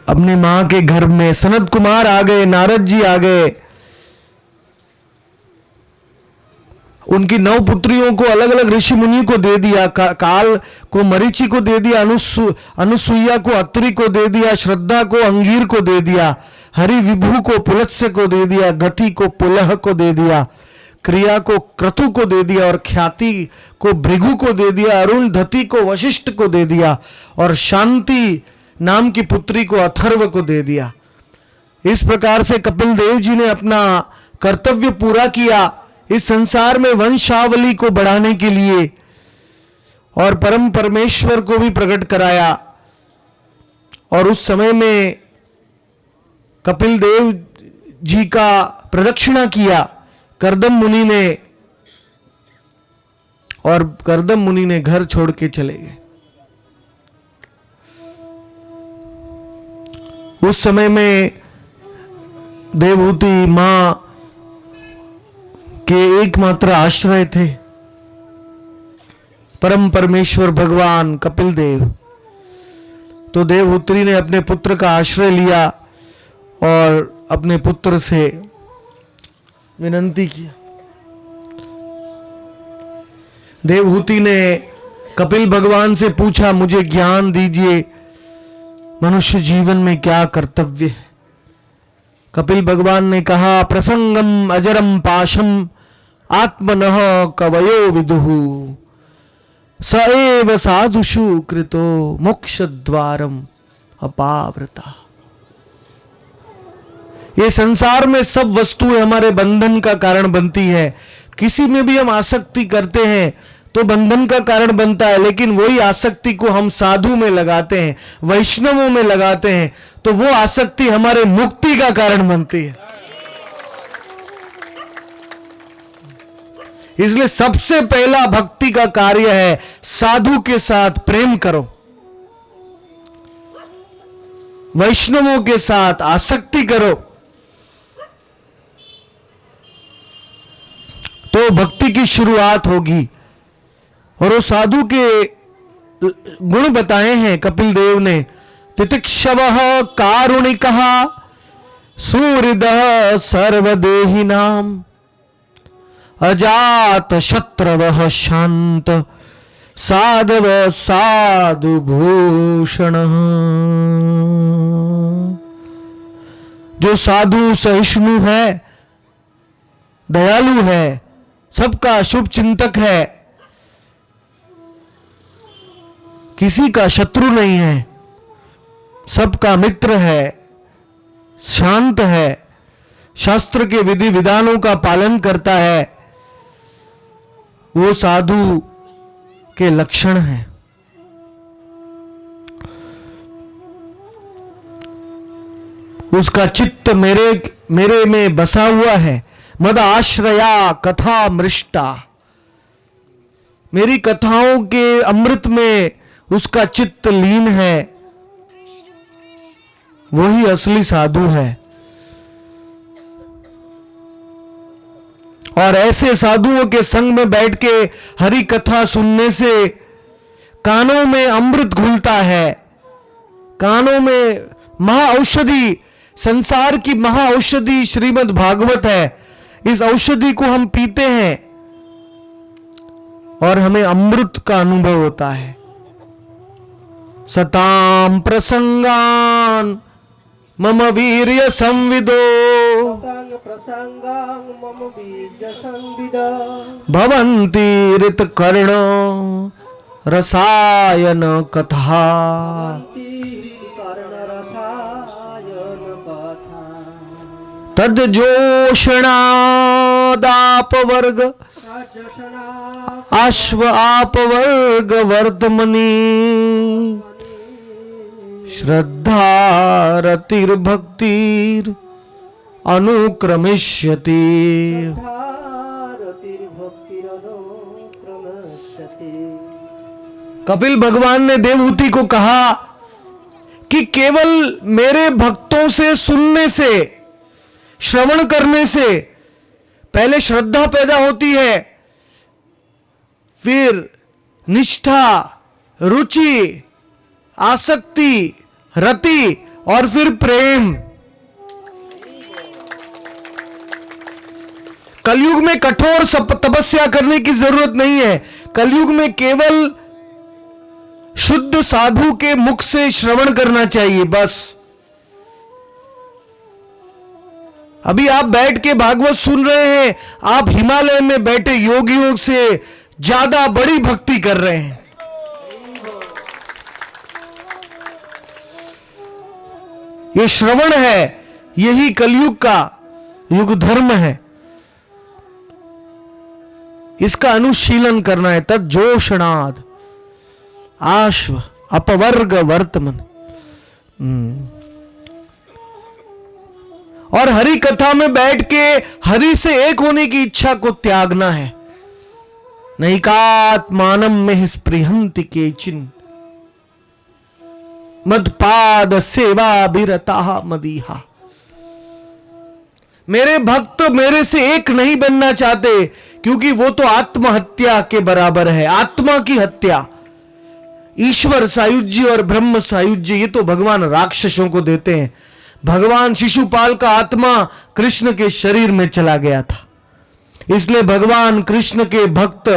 अपने मां के घर में सनत कुमार आ गए, नारद जी आ गए, उनकी 9 पुत्रियों को अलग अलग ऋषि मुनि को दे दिया। काल को मरीचि को दे दिया, अनुसुईया को अत्रि को दे दिया, श्रद्धा को अंगीर को दे दिया, हरि विभु को पुलत्स्य को दे दिया, गति को पुलह को दे दिया, क्रिया को क्रतु को दे दिया और ख्याति को भृगु को दे दिया, अरुणधति को वशिष्ठ को दे दिया और शांति नाम की पुत्री को अथर्व को दे दिया। इस प्रकार से कपिल देव जी ने अपना कर्तव्य पूरा किया इस संसार में वंशावली को बढ़ाने के लिए, और परम परमेश्वर को भी प्रकट कराया। और उस समय में कपिल देव जी का प्रदक्षिणा किया कर्दम मुनि ने, और कर्दम मुनि ने घर छोड़ के चले गए। उस समय में देवहूति मां के एकमात्र आश्रय थे परम परमेश्वर भगवान कपिल देव। तो देवहूति ने अपने पुत्र का आश्रय लिया और अपने पुत्र से विनंती किया। देवहूति ने कपिल भगवान से पूछा, मुझे ज्ञान दीजिए, मनुष्य जीवन में क्या कर्तव्य है। कपिल भगवान ने कहा, प्रसंगम अजरम पाशम आत्मनः कवयो विदुहु स एव साधुषु कृतो मोक्ष द्वारम अपावृता। ये संसार में सब वस्तुएं हमारे बंधन का कारण बनती है, किसी में भी हम आसक्ति करते हैं तो बंधन का कारण बनता है, लेकिन वही आसक्ति को हम साधु में लगाते हैं, वैष्णवों में लगाते हैं, तो वो आसक्ति हमारे मुक्ति का कारण बनती है। इसलिए सबसे पहला भक्ति का कार्य है साधु के साथ प्रेम करो, वैष्णवों के साथ आसक्ति करो, तो भक्ति की शुरुआत होगी। और वो साधु के गुण बताए हैं कपिल देव ने, तितिक्षवः कारुणिकः सुहृदः सर्वदेहिनां अजात शत्रवः शांत साधव साधु भूषण। जो साधु सहिष्णु है, दयालु है, सबका शुभ चिंतक है, किसी का शत्रु नहीं है, सबका मित्र है, शांत है, शास्त्र के विधि विधानों का पालन करता है, वो साधु के लक्षण हैं। उसका चित्त मेरे में बसा हुआ है। मद आश्रया कथा मृष्टा, मेरी कथाओं के अमृत में उसका चित्त लीन है, वही असली साधु है। और ऐसे साधुओं के संग में बैठ के हरि कथा सुनने से कानों में अमृत घुलता है, कानों में महाऔषधि, संसार की महाऔषधि श्रीमद् भागवत है। इस औषधि को हम पीते हैं और हमें अमृत का अनुभव होता है। सताम प्रसंगान मम वीर्य संविदो भवन्ति ऋत कर्ण रसायन कथा। तद जोषणादापवर्ग अश्व आपवर्ग वर्तमनी श्रद्धा रतिर्भक्तिर अनुक्रमिष्यति। कपिल भगवान ने देवहूति को कहा कि केवल मेरे भक्तों से सुनने से, श्रवण करने से पहले श्रद्धा पैदा होती है, फिर निष्ठा, रुचि, आसक्ति, रति और फिर प्रेम। कलयुग में कठोर तपस्या करने की जरूरत नहीं है। कलयुग में केवल शुद्ध साधु के मुख से श्रवण करना चाहिए, बस। अभी आप बैठ के भागवत सुन रहे हैं, आप हिमालय में बैठे योगियों से ज्यादा बड़ी भक्ति कर रहे हैं। ये श्रवण है, यही कलयुग का युग धर्म है। इसका अनुशीलन करना है। तद जोषणाद आश्व अपवर्ग वर्तमन। और हरि कथा में बैठ के हरि से एक होने की इच्छा को त्यागना है। नैकात्मानं में स्पृहन्ति केचिन मदपाद सेवा विरता मदीहा। मेरे भक्त मेरे से एक नहीं बनना चाहते, क्योंकि वो तो आत्महत्या के बराबर है, आत्मा की हत्या। ईश्वर सायुज्य और ब्रह्म सायुज्य ये तो भगवान राक्षसों को देते हैं। भगवान शिशुपाल का आत्मा कृष्ण के शरीर में चला गया था, इसलिए भगवान कृष्ण के भक्त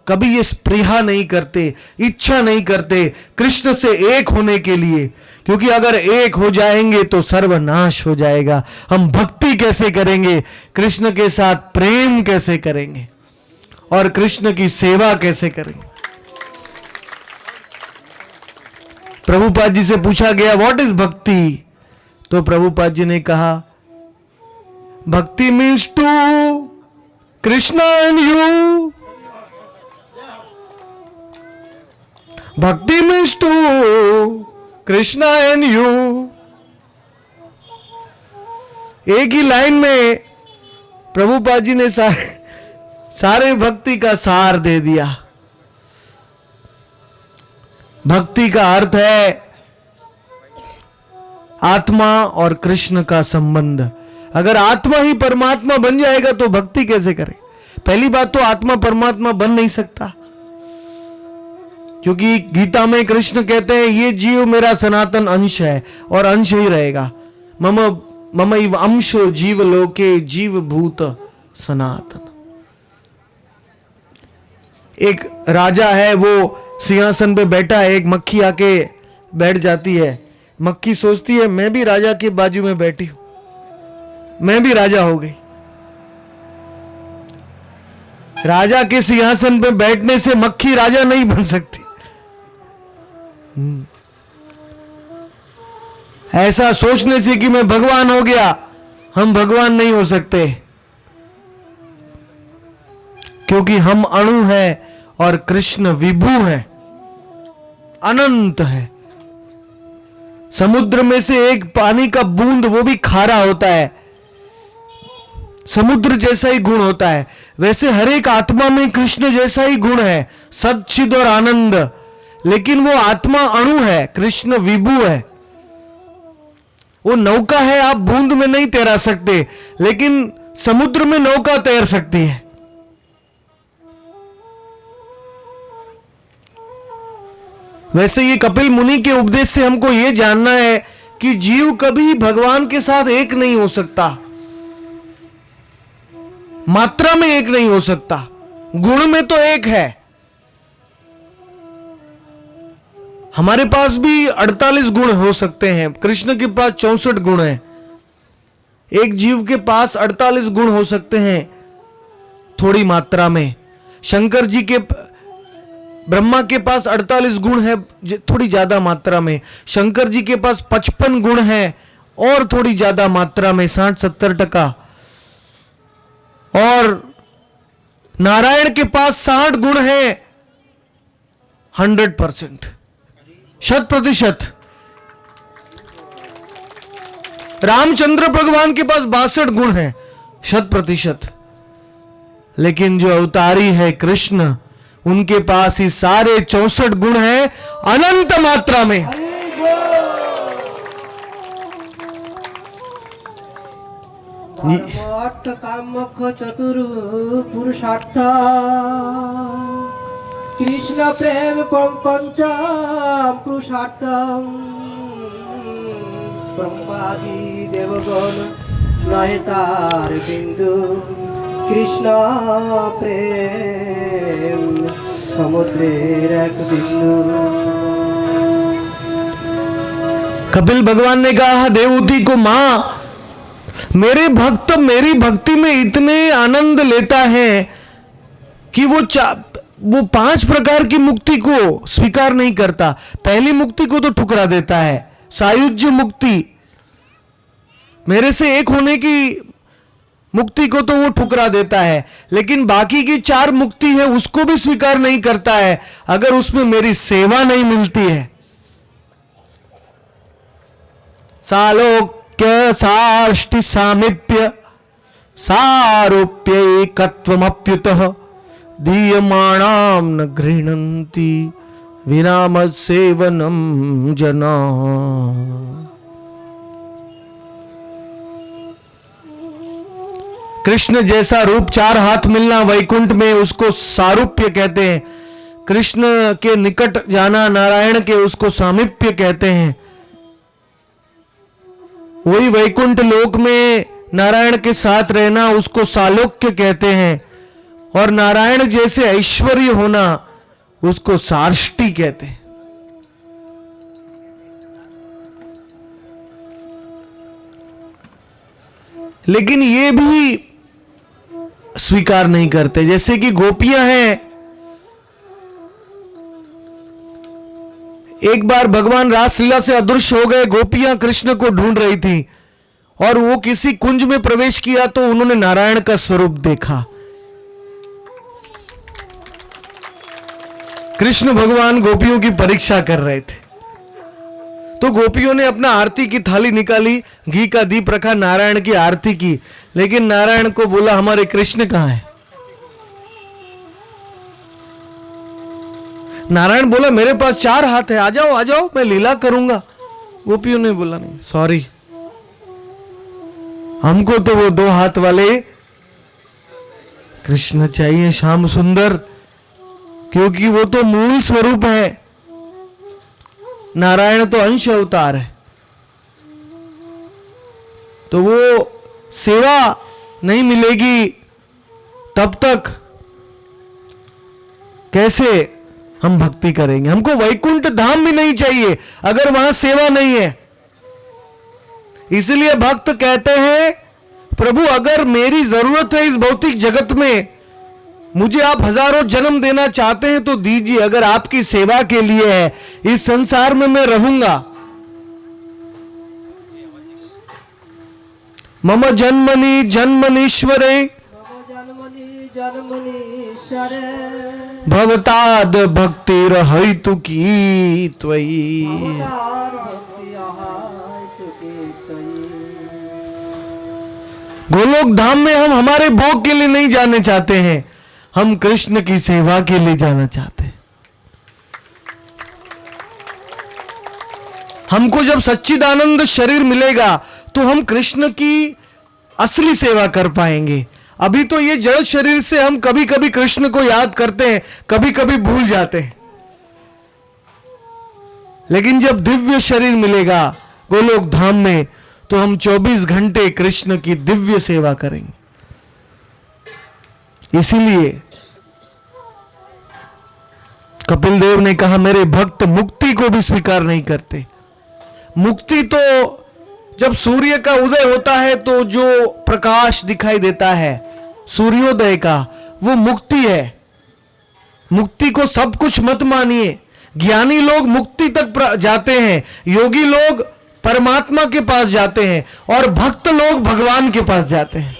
कभी ये स्पृहा नहीं करते, इच्छा नहीं करते कृष्ण से एक होने के लिए, क्योंकि अगर एक हो जाएंगे तो सर्वनाश हो जाएगा। हम भक्ति कैसे करेंगे, कृष्ण के साथ प्रेम कैसे करेंगे और कृष्ण की सेवा कैसे करेंगे। प्रभुपाद जी से पूछा गया व्हाट इज भक्ति, तो प्रभुपाद जी ने कहा bhakti means to Krishna and you. Bhakti means two. Krishna and you. एक ही लाइन में प्रभुपाद जी ने सारे भक्ति का सार दे दिया। भक्ति का अर्थ है आत्मा और कृष्ण का संबंध। अगर आत्मा ही परमात्मा बन जाएगा तो भक्ति कैसे करे? पहली बात तो आत्मा परमात्मा बन नहीं सकता, क्योंकि गीता में कृष्ण कहते हैं ये जीव मेरा सनातन अंश है और अंश ही रहेगा। मम ममैव अंशो जीव लोके जीव भूत सनातन। एक राजा है, वो सिंहासन पे बैठा है, एक मक्खी आके बैठ जाती है। मक्खी सोचती है मैं भी राजा के बाजू में बैठी हूं, मैं भी राजा हो गई। राजा के सिंहासन पे बैठने से मक्खी राजा नहीं बन सकती। ऐसा सोचने से कि मैं भगवान हो गया, हम भगवान नहीं हो सकते, क्योंकि हम अणु हैं और कृष्ण विभु है, अनंत है। समुद्र में से एक पानी का बूंद वो भी खारा होता है, समुद्र जैसा ही गुण होता है। वैसे हर एक आत्मा में कृष्ण जैसा ही गुण है, सच्चिद और आनंद। लेकिन वो आत्मा अणु है, कृष्ण विभु है। वो नौका है, आप बूंद में नहीं तैरा सकते, लेकिन समुद्र में नौका तैर सकती है। वैसे ये कपिल मुनि के उपदेश से हमको ये जानना है कि जीव कभी भगवान के साथ एक नहीं हो सकता, मात्रा में एक नहीं हो सकता, गुण में तो एक है। हमारे पास भी 48 गुण हो सकते हैं, कृष्ण के पास 64 गुण हैं। एक जीव के पास 48 गुण हो सकते हैं थोड़ी मात्रा में। शंकर जी के, ब्रह्मा के पास 48 गुण है थोड़ी ज्यादा मात्रा में। शंकर जी के पास 55 गुण है और थोड़ी ज्यादा मात्रा में, 60-70%। और नारायण के पास 60 गुण है 100%, 100%। रामचंद्र भगवान के पास 62 गुण है 100%। लेकिन जो अवतारी है कृष्ण, उनके पास ही सारे 64 गुण हैं अनंत मात्रा में। अर्थ काम मोक्ष चतुर पुरुषार्थ कृष्ण प्रेम पंच पुरुषार्थ ब्रह्मादि देवगण नहे तार बिंदु कृष्ण प्रेम समुद्रेर एक बिंदु। कपिल भगवान ने कहा देवहूति को, मां मेरे भक्त मेरी भक्ति में इतने आनंद लेता है कि वो 5 प्रकार की मुक्ति को स्वीकार नहीं करता। पहली मुक्ति को तो ठुकरा देता है, सायुज्य मुक्ति, मेरे से एक होने की मुक्ति को तो वो ठुकरा देता है, लेकिन बाकी की 4 मुक्ति है उसको भी स्वीकार नहीं करता है अगर उसमें मेरी सेवा नहीं मिलती है। सालोक्य साष्टि सामीप्य सारूप्यैकत्वमप्युतः दीयमाणां न गृह्णन्ति विना मत्सेवनं जना। कृष्ण जैसा रूप 4 हाथ मिलना वैकुंठ में उसको सारूप्य कहते हैं। कृष्ण के निकट जाना नारायण के उसको सामीप्य कहते हैं। वही वैकुंठ लोक में नारायण के साथ रहना उसको सालोक्य कहते हैं। और नारायण जैसे ऐश्वर्य होना उसको सार्ष्टि कहते हैं। लेकिन ये भी स्वीकार नहीं करते। जैसे कि गोपियां हैं, एक बार भगवान रासलीला से अदृश्य हो गए, गोपियां कृष्ण को ढूंढ रही थी और वो किसी कुंज में प्रवेश किया तो उन्होंने नारायण का स्वरूप देखा। कृष्ण भगवान गोपियों की परीक्षा कर रहे थे। तो गोपियों ने अपना आरती की थाली निकाली, घी का दीप रखा, नारायण की आरती की, लेकिन नारायण को बोला हमारे कृष्ण कहां है? नारायण बोला मेरे पास 4 हाथ है, आ जाओ आ जाओ, मैं लीला करूंगा। गोपियों ने बोला नहीं, सॉरी, हमको तो वो 2 हाथ वाले कृष्ण चाहिए, श्याम सुंदर, क्योंकि वो तो मूल स्वरूप है, नारायण तो अंश अवतार है। तो वो सेवा नहीं मिलेगी तब तक कैसे हम भक्ति करेंगे? हमको वैकुंठ धाम भी नहीं चाहिए अगर वहां सेवा नहीं है। इसलिए भक्त कहते हैं प्रभु अगर मेरी जरूरत है इस भौतिक जगत में, मुझे आप हजारों जन्म देना चाहते हैं तो दीजिए, अगर आपकी सेवा के लिए है, इस संसार में मैं रहूंगा। मम जन्मनि जन्मनीश्वरे भवताद भक्तिर हेतु की त्वयि। गोलोक धाम में हम हमारे भोग के लिए नहीं जाने चाहते हैं, हम कृष्ण की सेवा के लिए जाना चाहते हैं। हमको जब सच्चिदानंद शरीर मिलेगा तो हम कृष्ण की असली सेवा कर पाएंगे। अभी तो ये जड़ शरीर से हम कभी कभी कृष्ण को याद करते हैं, कभी कभी भूल जाते हैं, लेकिन जब दिव्य शरीर मिलेगा गोलोक धाम में तो हम 24 घंटे कृष्ण की दिव्य सेवा करेंगे। इसीलिए कपिल देव ने कहा मेरे भक्त मुक्ति को भी स्वीकार नहीं करते। मुक्ति तो जब सूर्य का उदय होता है तो जो प्रकाश दिखाई देता है सूर्योदय का, वो मुक्ति है। मुक्ति को सब कुछ मत मानिए। ज्ञानी लोग मुक्ति तक जाते हैं, योगी लोग परमात्मा के पास जाते हैं और भक्त लोग भगवान के पास जाते हैं।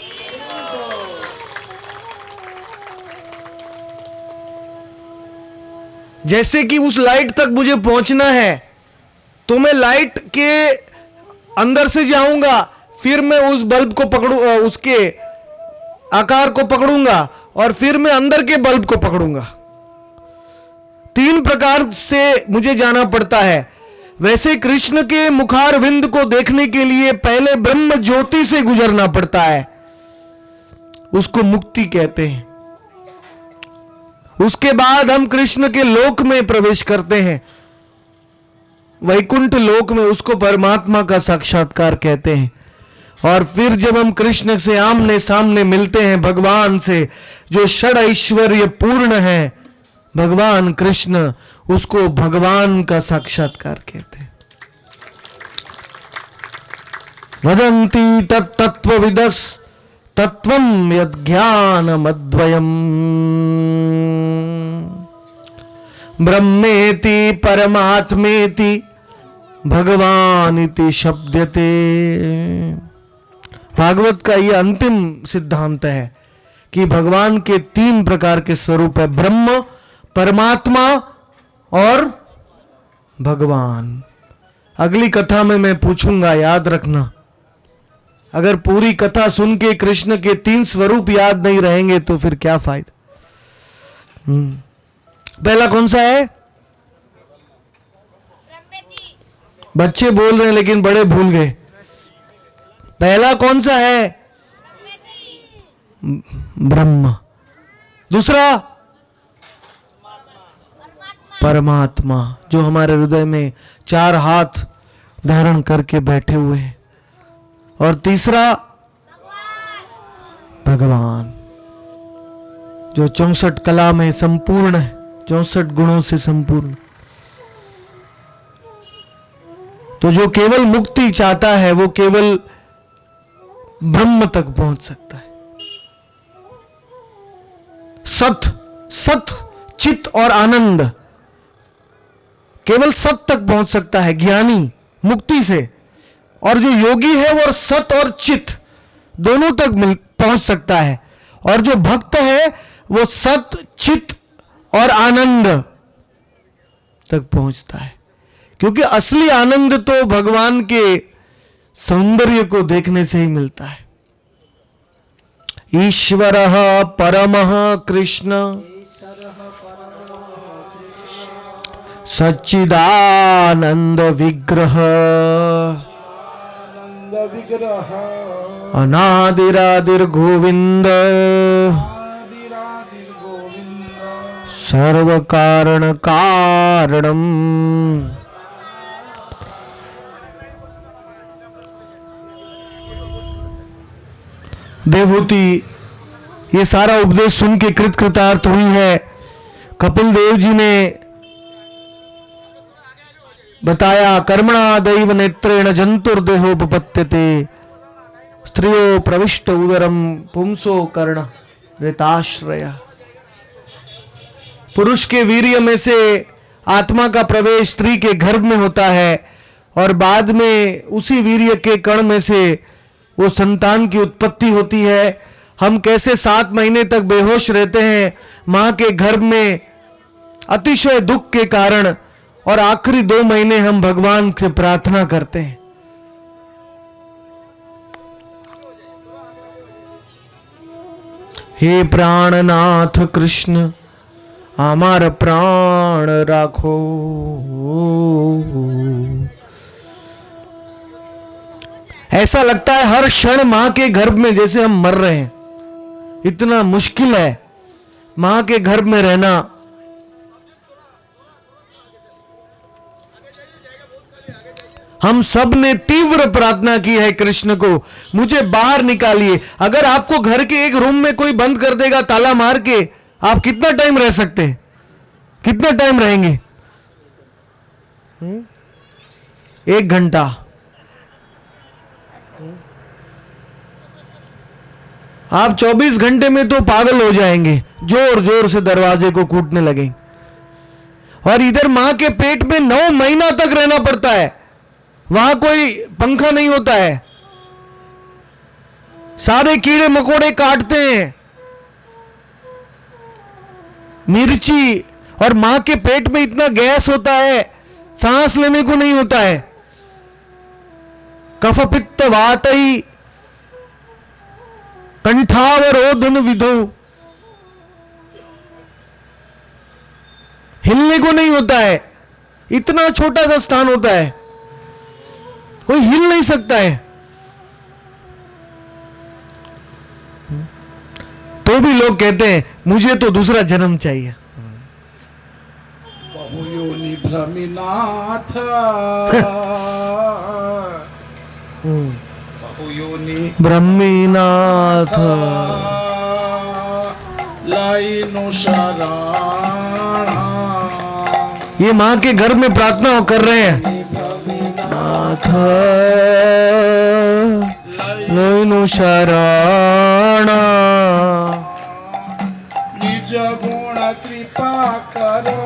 जैसे कि उस लाइट तक मुझे पहुंचना है तो मैं लाइट के अंदर से जाऊंगा, फिर मैं उस बल्ब को पकड़ू, उसके आकार को पकड़ूंगा और फिर मैं अंदर के बल्ब को पकड़ूंगा। 3 प्रकार से मुझे जाना पड़ता है। वैसे कृष्ण के मुखार विंद को देखने के लिए पहले ब्रह्म ज्योति से गुजरना पड़ता है, उसको मुक्ति कहते हैं। उसके बाद हम कृष्ण के लोक में प्रवेश करते हैं, वैकुंठ लोक में, उसको परमात्मा का साक्षात्कार कहते हैं। और फिर जब हम कृष्ण से आमने सामने मिलते हैं, भगवान से जो षड ऐश्वर्य पूर्ण है, भगवान कृष्ण, उसको भगवान का साक्षात्कार कहते हैं। वदन्ति तत्तत्त्वविदस् तत्वं यज्ञानमद्वयम् ब्रह्मेति परमात्मेति भगवानिति शब्दते। भागवत का यह अंतिम सिद्धांत है कि भगवान के 3 प्रकार के स्वरूप है, ब्रह्म, परमात्मा और भगवान। अगली कथा में मैं पूछूंगा, याद रखना। अगर पूरी कथा सुन के कृष्ण के 3 स्वरूप याद नहीं रहेंगे तो फिर क्या फायदा। पहला कौन सा है? बच्चे बोल रहे हैं लेकिन बड़े भूल गए। पहला कौन सा है? ब्रह्म। दूसरा परमात्मा, जो हमारे हृदय में 4 हाथ धारण करके बैठे हुए हैं। और तीसरा भगवान, जो 64 कला में संपूर्ण है, 64 गुणों से संपूर्ण। तो जो केवल मुक्ति चाहता है वो केवल ब्रह्म तक पहुंच सकता है। सत, सत, चित और आनंद, केवल सत तक पहुंच सकता है ज्ञानी मुक्ति से। और जो योगी है वो सत और चित दोनों तक पहुंच सकता है। और जो भक्त है वो सत, चित और आनंद तक पहुंचता है, क्योंकि असली आनंद तो भगवान के सौंदर्य को देखने से ही मिलता है। ईश्वरः परमः कृष्ण सच्चिदानंद विग्रह आनंद विग्रह अनादिरादिर गोविंद आदिरादिर गोविंद सर्व कारण कारणम। देवहूति ये सारा उपदेश सुन के कृतकृतार्थ हुई है। कपिल देव जी ने बताया, कर्मणा दैव नेत्रेण जंतुर्देहोपपत्यते स्त्रियो प्रविष्ट उदरम पुंसो कर्ण ऋताश्रय। पुरुष के वीर्य में से आत्मा का प्रवेश स्त्री के गर्भ में होता है और बाद में उसी वीर्य के कण में से वो संतान की उत्पत्ति होती है। हम कैसे 7 महीने तक बेहोश रहते हैं मां के गर्भ में अतिशय दुख के कारण, और आखिरी 2 महीने हम भगवान से प्रार्थना करते हैं। हे प्राणनाथ कृष्ण हमारा प्राण राखो। ऐसा लगता है हर क्षण मां के गर्भ में जैसे हम मर रहे हैं। इतना मुश्किल है मां के गर्भ में रहना। हम सब ने तीव्र प्रार्थना की है कृष्ण को, मुझे बाहर निकालिए। अगर आपको घर के एक रूम में कोई बंद कर देगा ताला मार के, आप कितना टाइम रह सकते हैं? कितना टाइम रहेंगे? 1 घंटा। आप 24 घंटे में तो पागल हो जाएंगे, जोर जोर से दरवाजे को कूटने लगेंगे। और इधर मां के पेट में 9 महीना तक रहना पड़ता है। वहां कोई पंखा नहीं होता है, सारे कीड़े मकोड़े काटते हैं, मिर्ची, और मां के पेट में इतना गैस होता है, सांस लेने को नहीं होता है। कफ पित्त वातई कंठावरोधन विधो, हिलने को नहीं होता है। इतना छोटा सा स्थान होता है, कोई हिल नहीं सकता है। तो भी लोग कहते हैं मुझे तो दूसरा जन्म चाहिए। बहुयोनि भ्रमिनाथ बहुयोनि ब्रह्मीनाथ लाइनो शरण ये मां के घर में प्रार्थना कर रहे हैं। नाथ नैनु शरण निज गुण कृपा करो,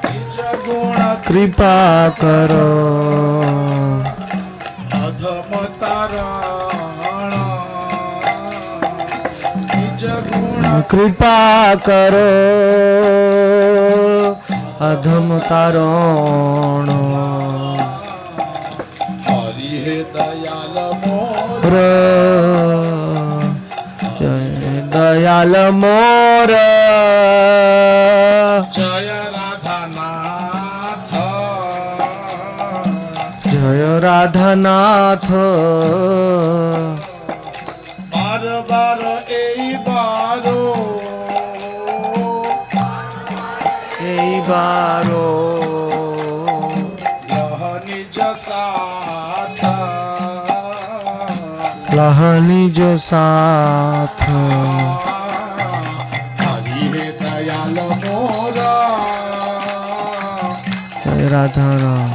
निज गुण कृपा करो, अधम तारण निज गुण कृपा करो, अधम तारण। हरि हे दयाल मोर जय दयाल मोर, जय राधानाथ जय राधानाथ। बार बार एई बारो এই বারো यह निज साथ लह निज साथ। हरि हे दयाल मोर जय राधा राम।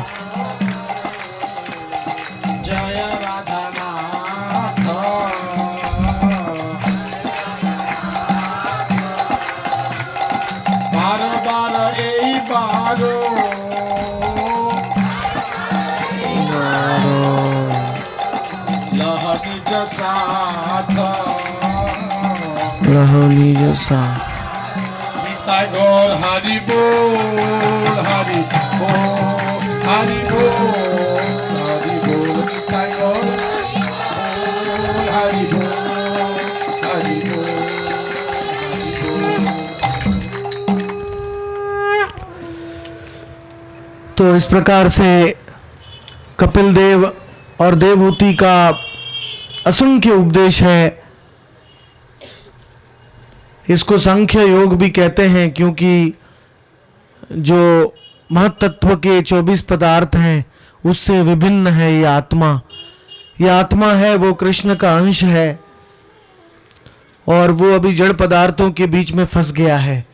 जय राधानाथ बार बार एई बारो लह निज साथ लह निज साथ। निताय गौर हरि बोल हरि बोल हरि बोल हरि बोल निताय गौर हरि बोल हरि बोल तो इस प्रकार से कपिल देव और देवहूति का असंख्य उपदेश है। इसको सांख्य योग भी कहते हैं, क्योंकि जो महत्त्व के 24 पदार्थ हैं उससे विभिन्न है ये आत्मा। ये आत्मा है वो कृष्ण का अंश है और वो अभी जड़ पदार्थों के बीच में फंस गया है।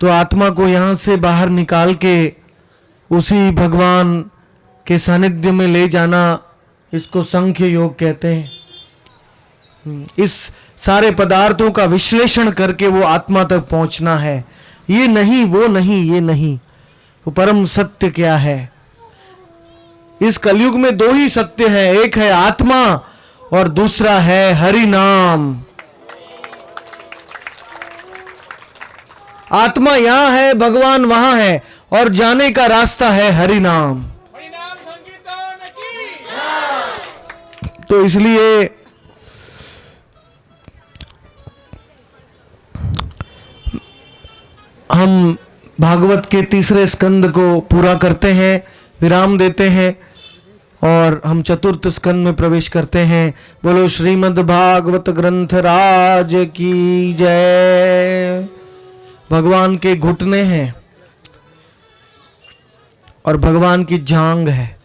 तो आत्मा को यहाँ से बाहर निकाल के उसी भगवान के सानिध्य में ले जाना, इसको सांख्य योग कहते हैं। इस सारे पदार्थों का विश्लेषण करके वो आत्मा तक पहुंचना है। ये नहीं वो नहीं ये नहीं, वो परम सत्य क्या है। इस कलयुग में दो ही सत्य है, एक है आत्मा और दूसरा है हरि नाम। आत्मा यहां है, भगवान वहां है और जाने का रास्ता है हरि नाम। तो इसलिए हम भागवत के तीसरे स्कंद को पूरा करते हैं, विराम देते हैं और हम चतुर्थ स्कंद में प्रवेश करते हैं। बोलो श्रीमद् भागवत ग्रंथ राज की जय। भगवान के घुटने हैं और भगवान की जांग है।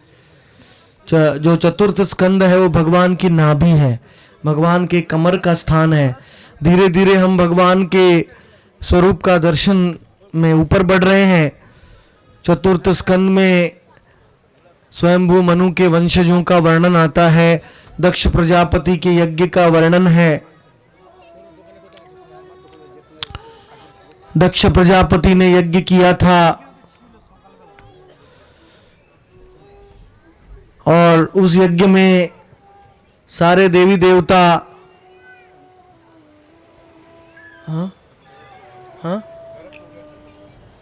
जो चतुर्थ स्कंद है वो भगवान की नाभि है, भगवान के कमर का स्थान है। धीरे धीरे हम भगवान के स्वरूप का दर्शन में ऊपर बढ़ रहे हैं। चतुर्थ स्कंद में स्वयंभू मनु के वंशजों का वर्णन आता है, दक्ष प्रजापति के यज्ञ का वर्णन है। दक्ष प्रजापति ने यज्ञ किया था और उस यज्ञ में सारे देवी देवता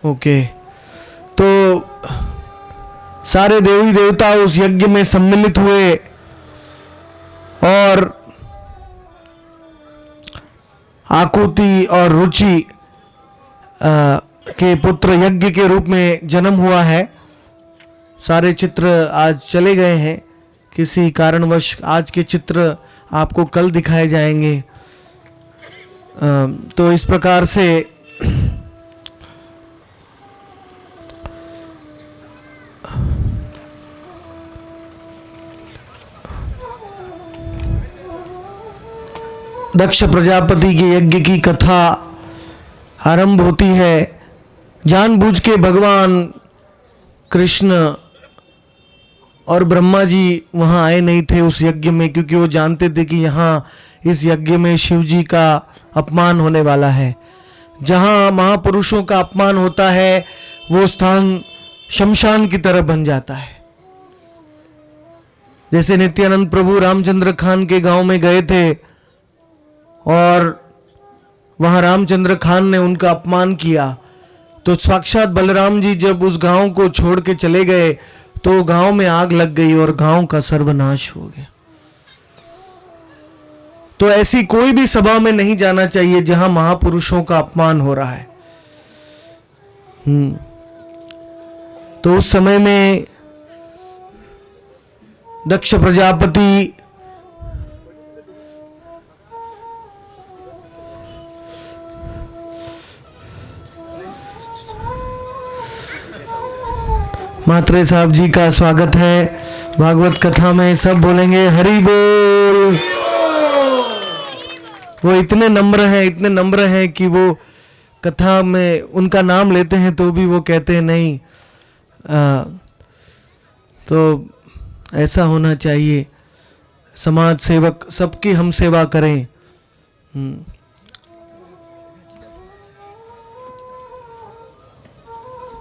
ओके, तो सारे देवी देवता उस यज्ञ में सम्मिलित हुए और आकुति और रुचि के पुत्र यज्ञ के रूप में जन्म हुआ है। सारे चित्र आज चले गए हैं, किसी कारणवश आज के चित्र आपको कल दिखाए जाएंगे। तो इस प्रकार से दक्ष प्रजापति के यज्ञ की कथा आरंभ होती है। जानबूझ के भगवान कृष्ण और ब्रह्मा जी वहां आए नहीं थे उस यज्ञ में, क्योंकि वो जानते थे कि यहाँ इस यज्ञ में शिव जी का अपमान होने वाला है। जहाँ महापुरुषों का अपमान होता है वो स्थान शमशान की तरह बन जाता है। जैसे नित्यानंद प्रभु रामचंद्र खान के गांव में गए थे और वहां रामचंद्र खान ने उनका अपमान किया, तो साक्षात बलराम जी जब उस गांव को छोड़ के चले गए तो गांव में आग लग गई और गांव का सर्वनाश हो गया। तो ऐसी कोई भी सभा में नहीं जाना चाहिए जहां महापुरुषों का अपमान हो रहा है। तो उस समय में दक्ष प्रजापति मात्रे साहब जी का स्वागत है। भागवत कथा में सब बोलेंगे हरि बोल। वो इतने नम्र हैं कि वो कथा में उनका नाम लेते हैं तो भी वो कहते हैं नहीं। तो ऐसा होना चाहिए, समाज सेवक सबकी हम सेवा करें।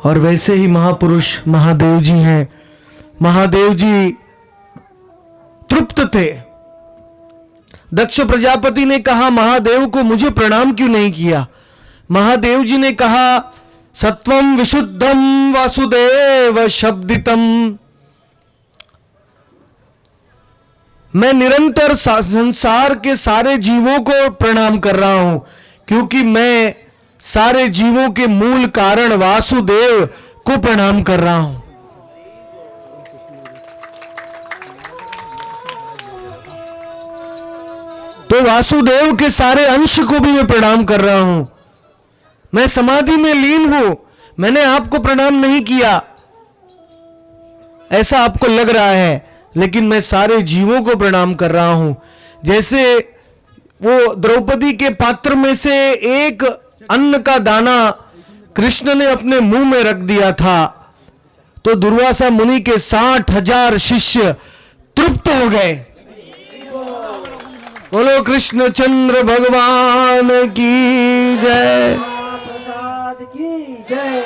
और वैसे ही महापुरुष महादेव जी हैं। महादेव जी तृप्त थे। दक्ष प्रजापति ने कहा महादेव को मुझे प्रणाम क्यों नहीं किया। महादेव जी ने कहा सत्वम विशुद्धम वासुदेव शब्दितम। मैं निरंतर संसार के सारे जीवों को प्रणाम कर रहा हूं, क्योंकि मैं सारे जीवों के मूल कारण वासुदेव को प्रणाम कर रहा हूं। तो वासुदेव के सारे अंश को भी मैं प्रणाम कर रहा हूं। मैं समाधि में लीन हूं, मैंने आपको प्रणाम नहीं किया, ऐसा आपको लग रहा है, लेकिन मैं सारे जीवों को प्रणाम कर रहा हूं। जैसे वो द्रौपदी के पात्र में से एक अन्न का दाना कृष्ण ने अपने मुंह में रख दिया था, तो दुर्वासा मुनि के 60,000 शिष्य तृप्त हो गए। बोलो कृष्ण चंद्र भगवान की जय। प्रसाद की जय।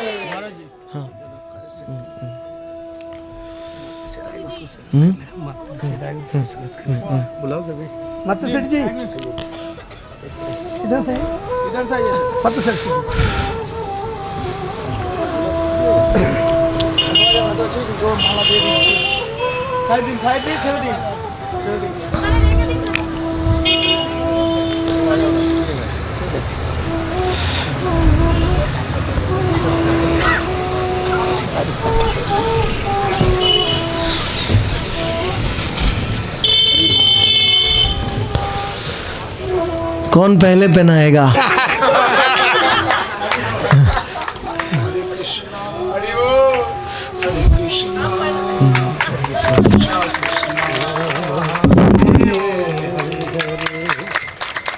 बुलाओगे भाई माता सेठ जी इधर से माता सेठ जी कौन पहले पहनाएगा?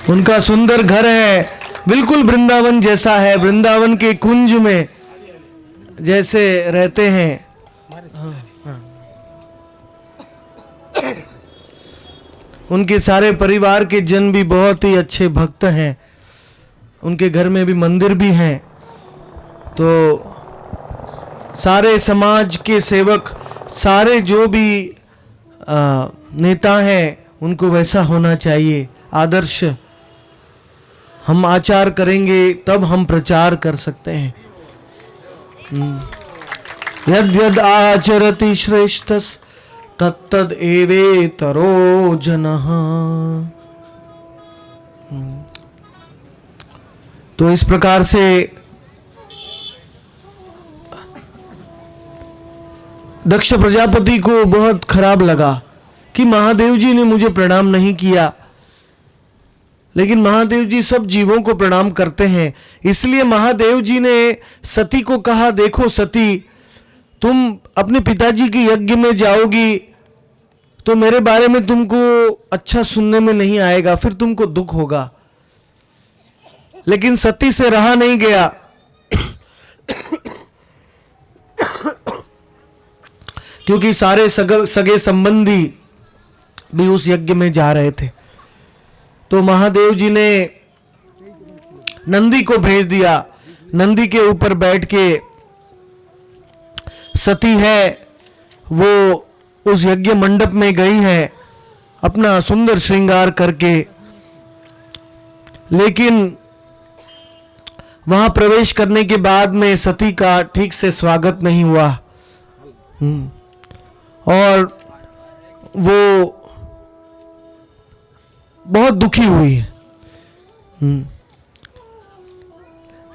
उनका सुंदर घर है, बिल्कुल वृंदावन जैसा है, वृंदावन के कुंज में जैसे रहते हैं। उनके सारे परिवार के जन भी बहुत ही अच्छे भक्त हैं, उनके घर में भी मंदिर भी हैं। तो सारे समाज के सेवक, सारे जो भी नेता हैं, उनको वैसा होना चाहिए आदर्श। हम आचार करेंगे तब हम प्रचार कर सकते हैं। यद यद आचरति श्रेष्ठस तत्तद एवेतरो जनः। तो इस प्रकार से दक्ष प्रजापति को बहुत खराब लगा कि महादेव जी ने मुझे प्रणाम नहीं किया, लेकिन महादेव जी सब जीवों को प्रणाम करते हैं। इसलिए महादेव जी ने सती को कहा, देखो सती, तुम अपने पिताजी के यज्ञ में जाओगी तो मेरे बारे में तुमको अच्छा सुनने में नहीं आएगा, फिर तुमको दुख होगा। लेकिन सती से रहा नहीं गया, क्योंकि सारे सगे संबंधी भी उस यज्ञ में जा रहे थे। तो महादेव जी ने नंदी को भेज दिया। नंदी के ऊपर बैठ के सती है वो उस यज्ञ मंडप में गई है अपना सुंदर श्रृंगार करके, लेकिन वहां प्रवेश करने के बाद में सती का ठीक से स्वागत नहीं हुआ और वो बहुत दुखी हुई है।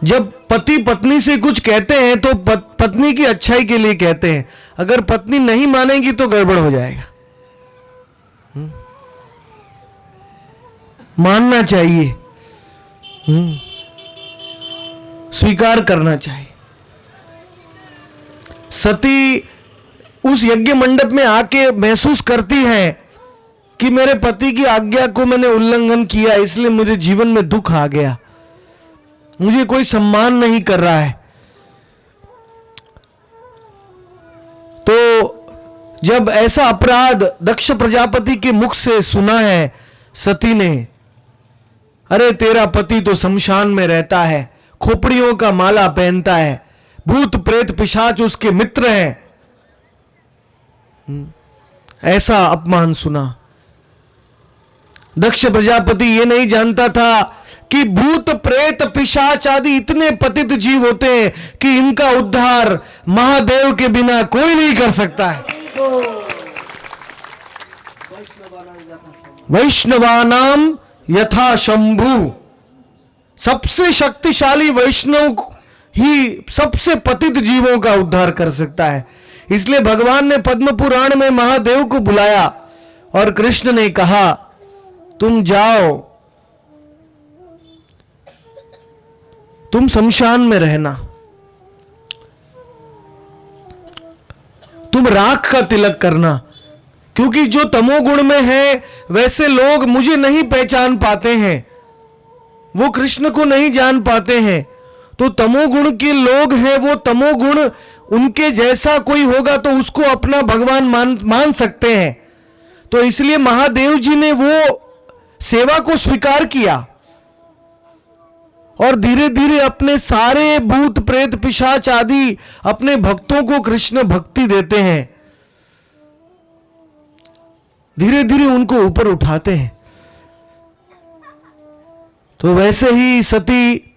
जब पति पत्नी से कुछ कहते हैं तो पत्नी की अच्छाई के लिए कहते हैं, अगर पत्नी नहीं मानेगी तो गड़बड़ हो जाएगा। मानना चाहिए, स्वीकार करना चाहिए। सती उस यज्ञ मंडप में आके महसूस करती है कि मेरे पति की आज्ञा को मैंने उल्लंघन किया, इसलिए मेरे जीवन में दुख आ गया, मुझे कोई सम्मान नहीं कर रहा है। तो जब ऐसा अपराध दक्ष प्रजापति के मुख से सुना है सती ने, अरे तेरा पति तो शमशान में रहता है, खोपड़ियों का माला पहनता है, भूत प्रेत पिशाच उसके मित्र हैं, ऐसा अपमान सुना। दक्ष प्रजापति ये नहीं जानता था कि भूत प्रेत पिशाच आदि इतने पतित जीव होते हैं कि इनका उद्धार महादेव के बिना कोई नहीं कर सकता है। वैष्णवानाम यथा शंभु, सबसे शक्तिशाली वैष्णव ही सबसे पतित जीवों का उद्धार कर सकता है। इसलिए भगवान ने पद्म पुराण में महादेव को बुलाया और कृष्ण ने कहा, तुम जाओ, तुम शमशान में रहना, तुम राख का तिलक करना, क्योंकि जो तमोगुण में है वैसे लोग मुझे नहीं पहचान पाते हैं, वो कृष्ण को नहीं जान पाते हैं। तो तमोगुण के लोग हैं, वो तमोगुण उनके जैसा कोई होगा तो उसको अपना भगवान मान सकते हैं। तो इसलिए महादेव जी ने वो सेवा को स्वीकार किया और धीरे धीरे अपने सारे भूत प्रेत पिशाच आदि अपने भक्तों को कृष्ण भक्ति देते हैं, धीरे धीरे उनको ऊपर उठाते हैं। तो वैसे ही सती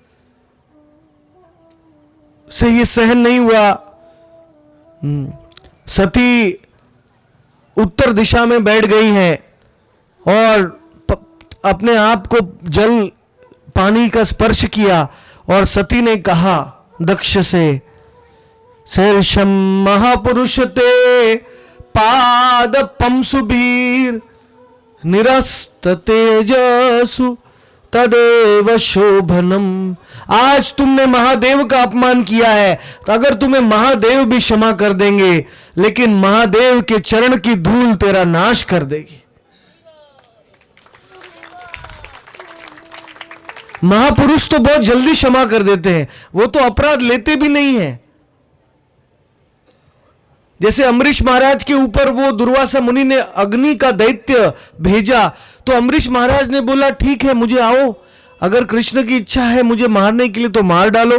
से ये सहन नहीं हुआ। सती उत्तर दिशा में बैठ गई है और अपने आप को जल पानी का स्पर्श किया और सती ने कहा दक्ष से, शीर्षम महापुरुष ते पाद पंसुबीर निरस्त तेजसु तदेव शोभनम। आज तुमने महादेव का अपमान किया है, तो अगर तुम्हें महादेव भी क्षमा कर देंगे, लेकिन महादेव के चरण की धूल तेरा नाश कर देगी। महापुरुष तो बहुत जल्दी क्षमा कर देते हैं, वो तो अपराध लेते भी नहीं है। जैसे अम्बरीश महाराज के ऊपर वो दुर्वासा मुनि ने अग्नि का दैत्य भेजा, तो अम्बरीश महाराज ने बोला ठीक है, मुझे आओ, अगर कृष्ण की इच्छा है मुझे मारने के लिए तो मार डालो।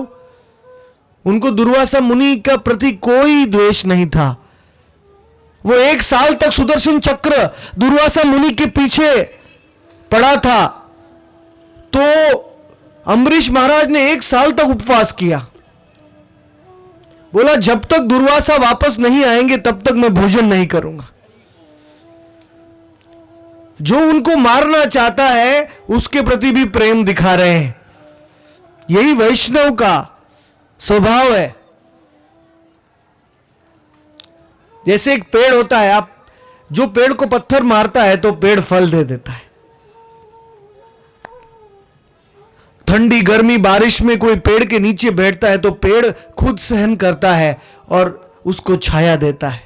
उनको दुर्वासा मुनि का प्रति कोई द्वेष नहीं था। वो 1 साल तक सुदर्शन चक्र दुर्वासा मुनि के पीछे पड़ा था, तो अम्बरीश महाराज ने 1 साल तक उपवास किया। बोला जब तक दुर्वासा वापस नहीं आएंगे तब तक मैं भोजन नहीं करूंगा। जो उनको मारना चाहता है उसके प्रति भी प्रेम दिखा रहे हैं। यही वैष्णव का स्वभाव है। जैसे एक पेड़ होता है, आप जो पेड़ को पत्थर मारता है तो पेड़ फल दे देता है। ठंडी गर्मी बारिश में कोई पेड़ के नीचे बैठता है तो पेड़ खुद सहन करता है और उसको छाया देता है।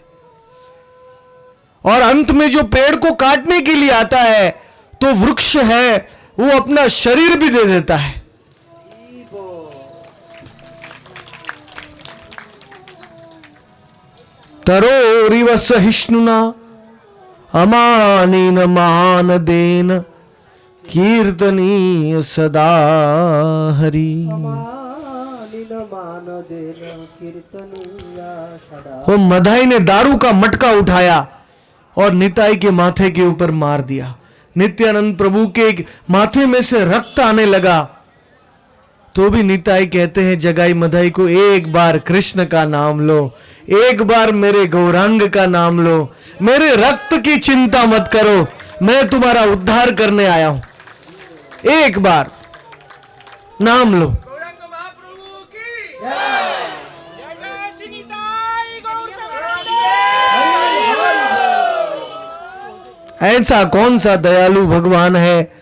और अंत में जो पेड़ को काटने के लिए आता है तो वृक्ष है, वो अपना शरीर भी दे देता है। तरोरिव सहिष्णुना अमानीन मानदेन कीर्तनीय सदा हरि। वो मधाई ने दारू का मटका उठाया और निताई के माथे के ऊपर मार दिया। नित्यानंद प्रभु के माथे में से रक्त आने लगा, तो भी निताई कहते हैं जगाई मधाई को, एक बार कृष्ण का नाम लो, एक बार मेरे गौरांग का नाम लो, मेरे रक्त की चिंता मत करो, मैं तुम्हारा उद्धार करने आया हूं, एक बार नाम लो। ऐसा कौन सा दयालु भगवान है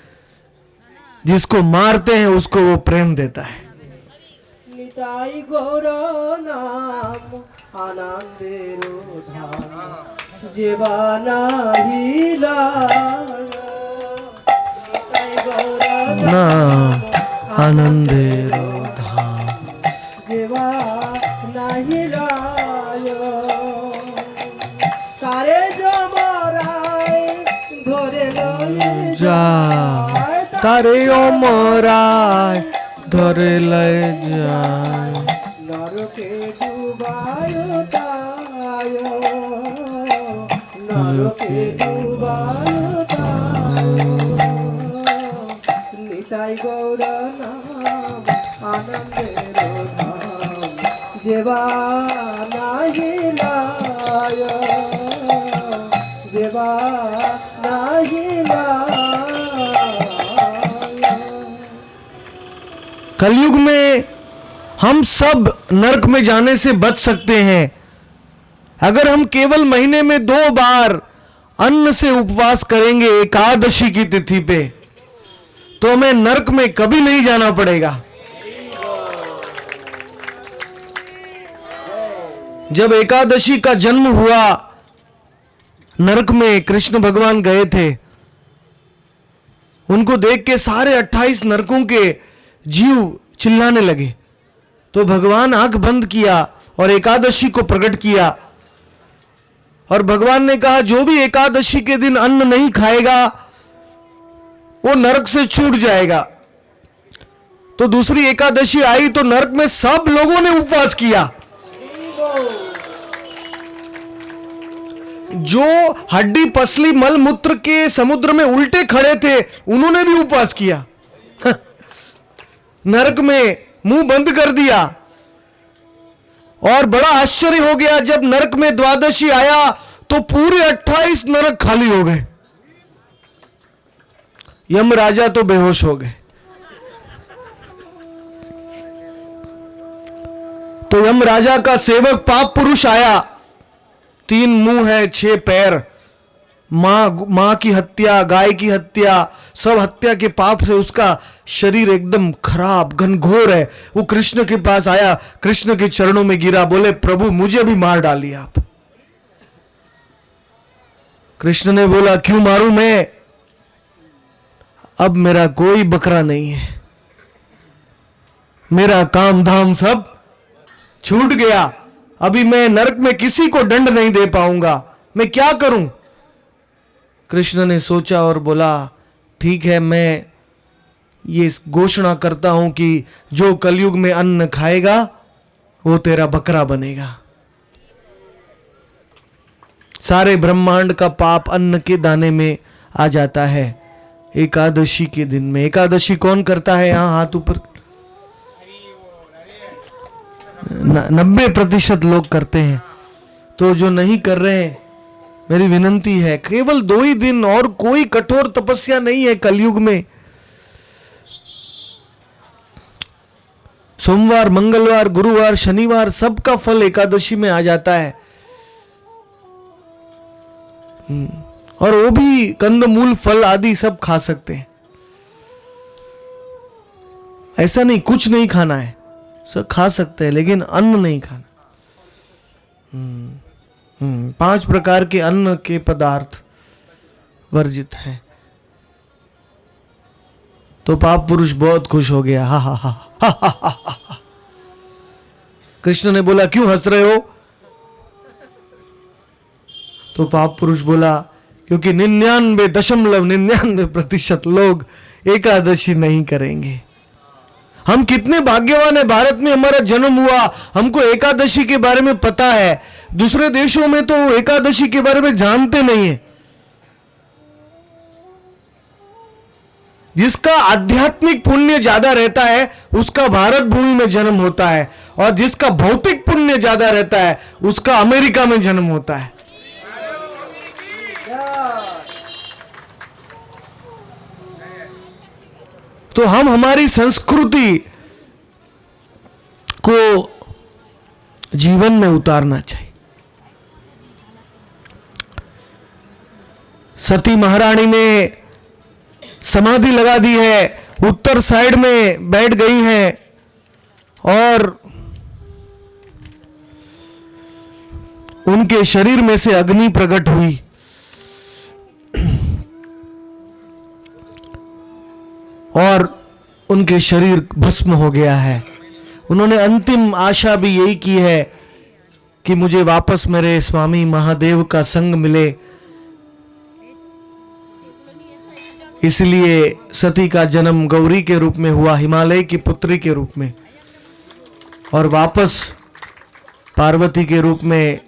जिसको मारते हैं उसको वो प्रेम देता है। निताई गौर नाम आनंदेरो धाम जीवाना हिला। निताई गौर नाम आनंदेरो धाम जीवाना हिलायो। सारे जो मोराय धोरे लय जाय, तारे ओ मोराय धरे लय जाय। नरके डुबायो तायो, नरके डुबायो तायो। निताई गौर जेवा नाही लाय, जेवा नाही लाय। कलयुग में हम सब नरक में जाने से बच सकते हैं अगर हम केवल महीने में 2 बार अन्न से उपवास करेंगे एकादशी की तिथि पे, तो हमें नरक में कभी नहीं जाना पड़ेगा। जब एकादशी का जन्म हुआ, नरक में कृष्ण भगवान गए थे। उनको देख के सारे 28 नरकों के जीव चिल्लाने लगे, तो भगवान आंख बंद किया और एकादशी को प्रकट किया। और भगवान ने कहा जो भी एकादशी के दिन अन्न नहीं खाएगा वो नरक से छूट जाएगा। तो दूसरी एकादशी आई तो नरक में सब लोगों ने उपवास किया। जो हड्डी पसली मल मूत्र के समुद्र में उल्टे खड़े थे उन्होंने भी उपवास किया। नरक में मुंह बंद कर दिया। और बड़ा आश्चर्य हो गया जब नरक में द्वादशी आया तो पूरे 28 नरक खाली हो गए। यम राजा तो बेहोश हो गए। तो यम राजा का सेवक पाप पुरुष आया, 3 मुंह है 6 पैर, मां की हत्या, गाय की हत्या, सब हत्या के पाप से उसका शरीर एकदम खराब घनघोर है। वो कृष्ण के पास आया, कृष्ण के चरणों में गिरा, बोले प्रभु मुझे भी मार डालिए आप। कृष्ण ने बोला क्यों मारूं मैं, अब मेरा कोई बकरा नहीं है, मेरा काम धाम सब छूट गया, अभी मैं नरक में किसी को दंड नहीं दे पाऊंगा, मैं क्या करूं। कृष्ण ने सोचा और बोला ठीक है, मैं ये घोषणा करता हूं कि जो कलयुग में अन्न खाएगा वो तेरा बकरा बनेगा। सारे ब्रह्मांड का पाप अन्न के दाने में आ जाता है एकादशी के दिन में। एकादशी कौन करता है यहां हाथ ऊपर? 90% लोग करते हैं। तो जो नहीं कर रहे हैं, मेरी विनंती है, केवल 2 ही दिन और कोई कठोर तपस्या नहीं है कलयुग में। सोमवार, मंगलवार, गुरुवार, शनिवार सबका फल एकादशी में आ जाता है। और वो भी कंदमूल फल आदि सब खा सकते हैं। ऐसा नहीं कुछ नहीं खाना है, सब खा सकते हैं लेकिन अन्न नहीं खाना। 5 प्रकार के अन्न के पदार्थ वर्जित हैं। तो पाप पुरुष बहुत खुश हो गया, हा हा हा हा हा हा हा। कृष्ण ने बोला क्यों हंस रहे हो? तो पाप पुरुष बोला क्योंकि 99.99% लोग एकादशी नहीं करेंगे। हम कितने भाग्यवान है, भारत में हमारा जन्म हुआ, हमको एकादशी के बारे में पता है। दूसरे देशों में तो एकादशी के बारे में जानते नहीं है। जिसका आध्यात्मिक पुण्य ज्यादा रहता है उसका भारत भूमि में जन्म होता है, और जिसका भौतिक पुण्य ज्यादा रहता है उसका अमेरिका में जन्म होता है। तो हम हमारी संस्कृति को जीवन में उतारना चाहिए। सती महारानी ने समाधि लगा दी है, उत्तर साइड में बैठ गई हैं और उनके शरीर में से अग्नि प्रकट हुई। और उनके शरीर भस्म हो गया है। उन्होंने अंतिम आशा भी यही की है कि मुझे वापस मेरे स्वामी महादेव का संग मिले। इसलिए सती का जन्म गौरी के रूप में हुआ, हिमालय की पुत्री के रूप में, और वापस पार्वती के रूप में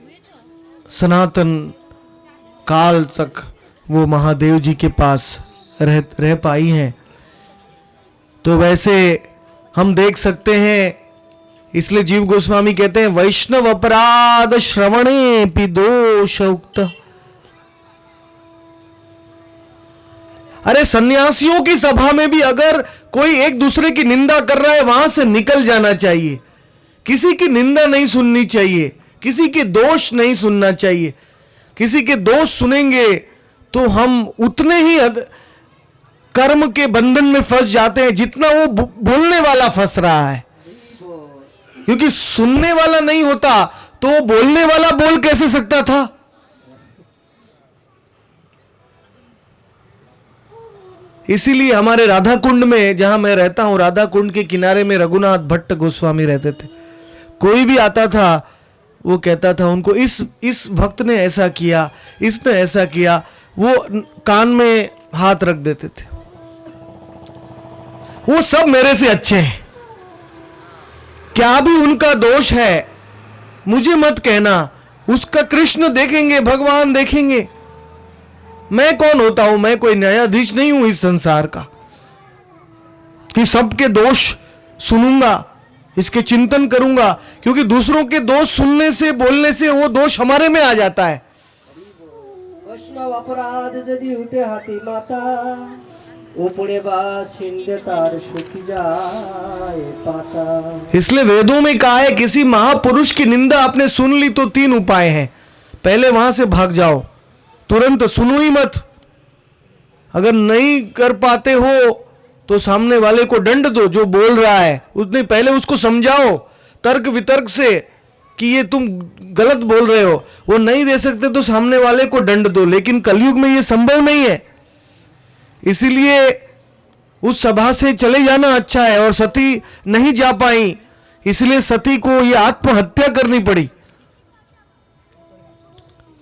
सनातन काल तक वो महादेव जी के पास रह पाई हैं। तो वैसे हम देख सकते हैं इसलिए जीव गोस्वामी कहते हैं वैष्णव अपराध श्रवणे पि दोष उक्त। अरे सन्यासियों की सभा में भी अगर कोई एक दूसरे की निंदा कर रहा है वहां से निकल जाना चाहिए। किसी की निंदा नहीं सुननी चाहिए, किसी के दोष नहीं सुनना चाहिए। किसी के दोष सुनेंगे तो हम उतने ही कर्म के बंधन में फंस जाते हैं जितना वो बोलने वाला फंस रहा है। क्योंकि सुनने वाला नहीं होता तो वो बोलने वाला बोल कैसे सकता था। इसीलिए हमारे राधा कुंड में, जहां मैं रहता हूं, राधा कुंड के किनारे में रघुनाथ भट्ट गोस्वामी रहते थे। कोई भी आता था वो कहता था उनको इस भक्त ने ऐसा किया, इसने ऐसा किया, वो कान में हाथ रख देते थे। वो सब मेरे से अच्छे हैं, क्या भी उनका दोष है मुझे मत कहना। उसका कृष्ण देखेंगे, भगवान देखेंगे। मैं कौन होता हूं? मैं कोई न्यायाधीश नहीं हूं इस संसार का कि सबके दोष सुनूंगा, इसके चिंतन करूंगा। क्योंकि दूसरों के दोष सुनने से, बोलने से वो दोष हमारे में आ जाता है। वैष्णव अपराध यदि उठे हाथी माता ऊपरे बा सिंधे तार सुखी जाए पाता। इसलिए वेदों में कहा है किसी महापुरुष की निंदा आपने सुन ली तो 3 उपाय हैं। पहले वहां से भाग जाओ, तुरंत सुनो ही मत। अगर नहीं कर पाते हो तो सामने वाले को दंड दो, जो बोल रहा है उसने पहले उसको समझाओ तर्क वितर्क से कि ये तुम गलत बोल रहे हो। वो नहीं दे सकते तो सामने वाले को दंड दो। लेकिन कलयुग में ये संभव नहीं है, इसीलिए उस सभा से चले जाना अच्छा है। और सती नहीं जा पाई, इसलिए सती को ये आत्महत्या करनी पड़ी।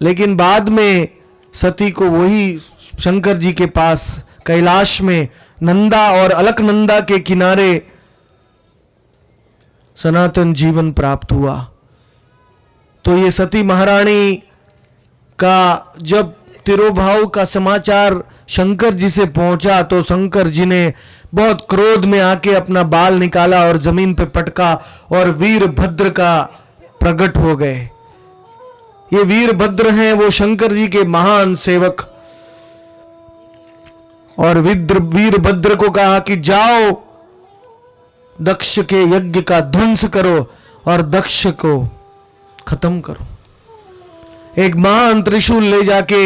लेकिन बाद में सती को वही शंकर जी के पास कैलाश में नंदा और अलकनंदा के किनारे सनातन जीवन प्राप्त हुआ। तो ये सती महारानी का जब तिरोभाव का समाचार शंकर जी से पहुंचा तो शंकर जी ने बहुत क्रोध में आके अपना बाल निकाला और जमीन पे पटका और वीरभद्र का प्रकट हो गए। ये वीरभद्र हैं वो शंकर जी के महान सेवक। और वीरभद्र को कहा कि जाओ दक्ष के यज्ञ का ध्वंस करो और दक्ष को खत्म करो। एक महान त्रिशूल ले जाके,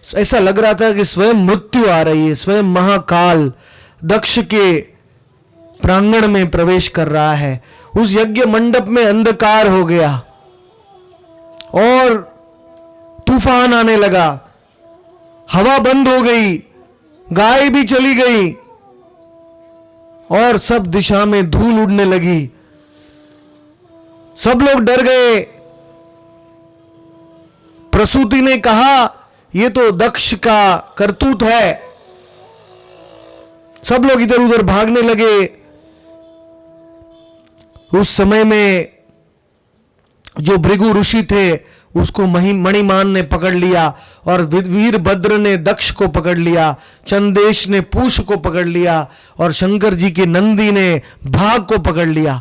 ऐसा लग रहा था कि स्वयं मृत्यु आ रही है, स्वयं महाकाल दक्ष के प्रांगण में प्रवेश कर रहा है। उस यज्ञ मंडप में अंधकार हो गया और तूफान आने लगा, हवा बंद हो गई, गाय भी चली गई और सब दिशा में धूल उड़ने लगी। सब लोग डर गए। प्रसूति ने कहा ये तो दक्ष का करतूत है। सब लोग इधर उधर भागने लगे। उस समय में जो भृगु ऋषि थे उसको मणिमान ने पकड़ लिया और वीरभद्र ने दक्ष को पकड़ लिया, चंदेश ने पूष को पकड़ लिया और शंकर जी के नंदी ने भाग को पकड़ लिया।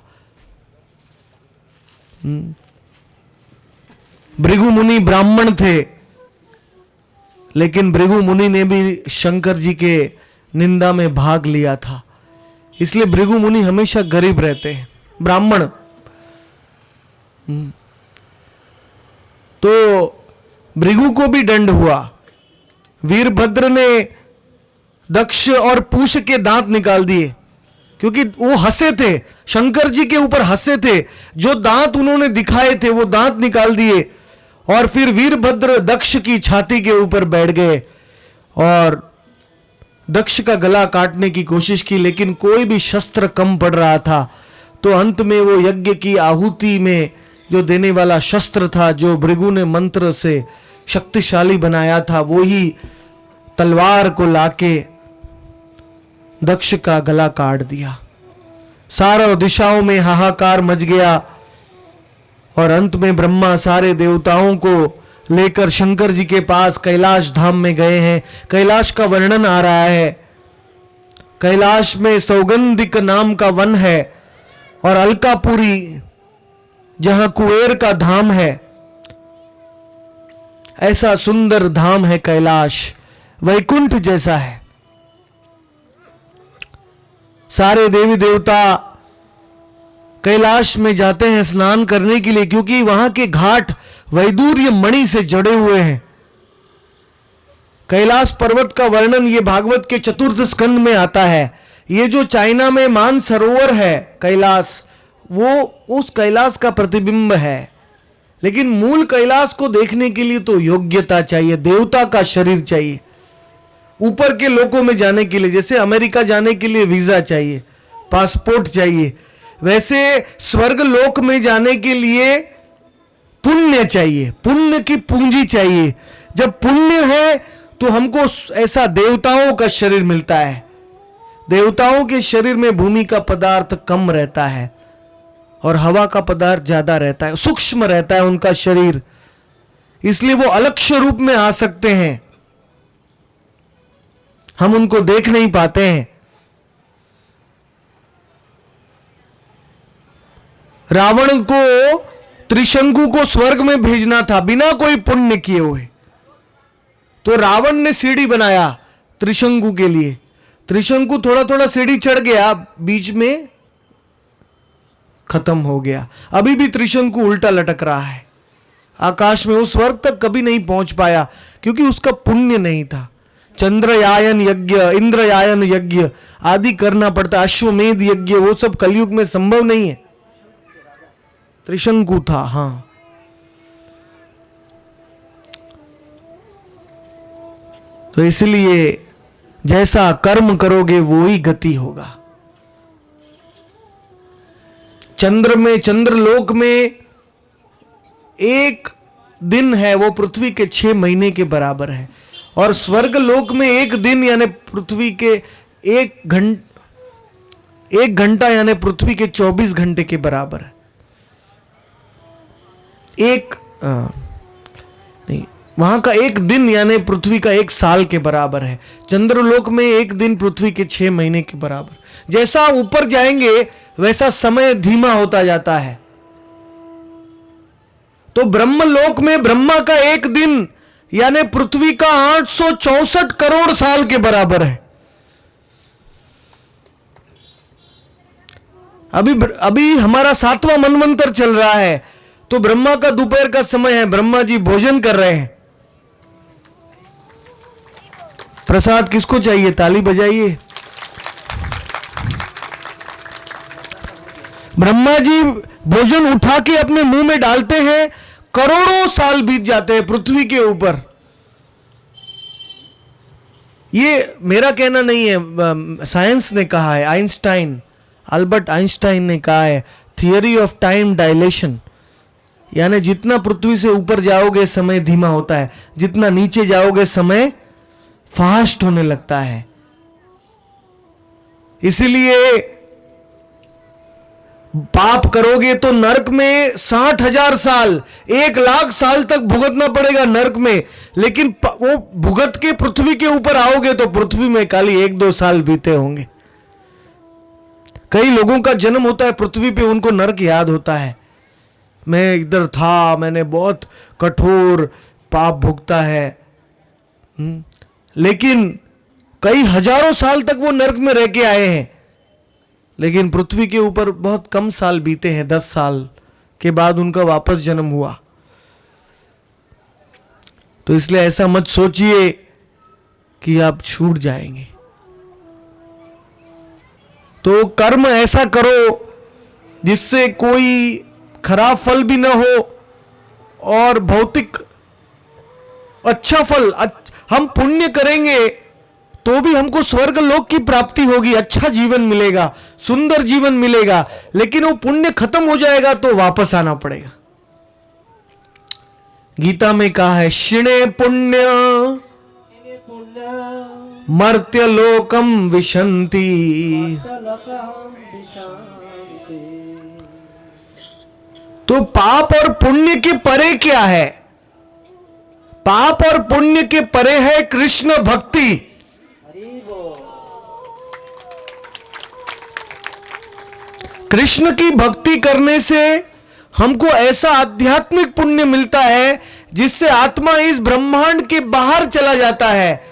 भृगु मुनि ब्राह्मण थे, लेकिन भृगु मुनि ने भी शंकर जी के निंदा में भाग लिया था। इसलिए भृगु मुनि हमेशा गरीब रहते हैं, ब्राह्मण। तो भृगु को भी दंड हुआ। वीरभद्र ने दक्ष और पूष के दांत निकाल दिए क्योंकि वो हंसे थे, शंकर जी के ऊपर हंसे थे। जो दांत उन्होंने दिखाए थे वो दांत निकाल दिए और फिर वीरभद्र दक्ष की छाती के ऊपर बैठ गए और दक्ष का गला काटने की कोशिश की, लेकिन कोई भी शस्त्र कम पड़ रहा था। तो अंत में वो यज्ञ की आहुति में जो देने वाला शस्त्र था, जो भृगु ने मंत्र से शक्तिशाली बनाया था, वो ही तलवार को लाके दक्ष का गला काट दिया। सारों दिशाओं में हाहाकार मच गया और अंत में ब्रह्मा सारे देवताओं को लेकर शंकर जी के पास कैलाश धाम में गए हैं। कैलाश का वर्णन आ रहा है। कैलाश में सौगंधिक नाम का वन है और अलकापुरी जहां कुबेर का धाम है, ऐसा सुंदर धाम है कैलाश, वैकुंठ जैसा है। सारे देवी देवता कैलाश में जाते हैं स्नान करने के लिए, क्योंकि वहां के घाट वैदूर्य मणि से जड़े हुए हैं। कैलाश पर्वत का वर्णन ये भागवत के 4th स्कंद में आता है। ये जो चाइना में मानसरोवर है कैलाश, वो उस कैलाश का प्रतिबिंब है। लेकिन मूल कैलाश को देखने के लिए तो योग्यता चाहिए, देवता का शरीर चाहिए। ऊपर के लोकों में जाने के लिए, जैसे अमेरिका जाने के लिए वीजा चाहिए, पासपोर्ट चाहिए, वैसे स्वर्ग लोक में जाने के लिए पुण्य चाहिए, पुण्य की पूंजी चाहिए। जब पुण्य है तो हमको ऐसा देवताओं का शरीर मिलता है। देवताओं के शरीर में भूमि का पदार्थ कम रहता है और हवा का पदार्थ ज्यादा रहता है, सूक्ष्म रहता है उनका शरीर, इसलिए वो अलक्ष्य रूप में आ सकते हैं, हम उनको देख नहीं पाते हैं। रावण को त्रिशंकु को स्वर्ग में भेजना था बिना कोई पुण्य किए हुए, तो रावण ने सीढ़ी बनाया त्रिशंकु के लिए। त्रिशंकु थोड़ा थोड़ा सीढ़ी चढ़ गया, बीच में खत्म हो गया। अभी भी त्रिशंकु उल्टा लटक रहा है आकाश में, वो स्वर्ग तक कभी नहीं पहुंच पाया क्योंकि उसका पुण्य नहीं था। चंद्रयान यज्ञ, इंद्रयान यज्ञ आदि करना पड़ता, अश्वमेध यज्ञ, वो सब कलयुग में संभव नहीं है। त्रिशंकु था। हाँ, तो इसलिए जैसा कर्म करोगे वो ही गति होगा। चंद्र में, चंद्रलोक में एक दिन है वो पृथ्वी के 6 महीने के बराबर है, और स्वर्ग लोक में एक दिन यानी पृथ्वी के 1 घंटा यानी पृथ्वी के 24 घंटे के बराबर है। नहीं, वहां का एक दिन यानी पृथ्वी का 1 साल के बराबर है। चंद्रलोक में एक दिन पृथ्वी के 6 महीने के बराबर। जैसा ऊपर जाएंगे वैसा समय धीमा होता जाता है। तो ब्रह्मलोक में ब्रह्मा का एक दिन यानी पृथ्वी का 864 करोड़ साल के बराबर है। अभी हमारा 7वां मनवंतर चल रहा है, तो ब्रह्मा का दोपहर का समय है, ब्रह्मा जी भोजन कर रहे हैं। प्रसाद किसको चाहिए? ताली बजाइए। ब्रह्मा जी भोजन उठा के अपने मुंह में डालते हैं, करोड़ों साल बीत जाते हैं पृथ्वी के ऊपर। ये मेरा कहना नहीं है, साइंस ने कहा है, आइंस्टाइन, अल्बर्ट आइंस्टाइन ने कहा है, थियरी ऑफ टाइम डायलेशन, यानी जितना पृथ्वी से ऊपर जाओगे समय धीमा होता है, जितना नीचे जाओगे समय फास्ट होने लगता है। इसीलिए पाप करोगे तो नरक में 60,000 साल, 1,00,000 साल तक भुगतना पड़ेगा नरक में, लेकिन वो भुगत के पृथ्वी के ऊपर आओगे तो पृथ्वी में खाली 1-2 साल बीते होंगे। कई लोगों का जन्म होता है पृथ्वी पे, उनको नरक याद होता है, मैं इधर था, मैंने बहुत कठोर पाप भुगता है, लेकिन कई हजारों साल तक वो नरक में रह के आए हैं, लेकिन पृथ्वी के ऊपर बहुत कम साल बीते हैं, 10 साल के बाद उनका वापस जन्म हुआ। तो इसलिए ऐसा मत सोचिए कि आप छूट जाएंगे। तो कर्म ऐसा करो जिससे कोई खराब फल भी ना हो और भौतिक अच्छा फल। हम पुण्य करेंगे तो भी हमको स्वर्ग लोक की प्राप्ति होगी, अच्छा जीवन मिलेगा, सुंदर जीवन मिलेगा, लेकिन वो पुण्य खत्म हो जाएगा तो वापस आना पड़ेगा। गीता में कहा है, क्षिणे पुण्य मर्त्य लोकम विशंति। तो पाप और पुण्य के परे क्या है? पाप और पुण्य के परे है कृष्ण भक्ति। कृष्ण की भक्ति करने से हमको ऐसा आध्यात्मिक पुण्य मिलता है जिससे आत्मा इस ब्रह्मांड के बाहर चला जाता है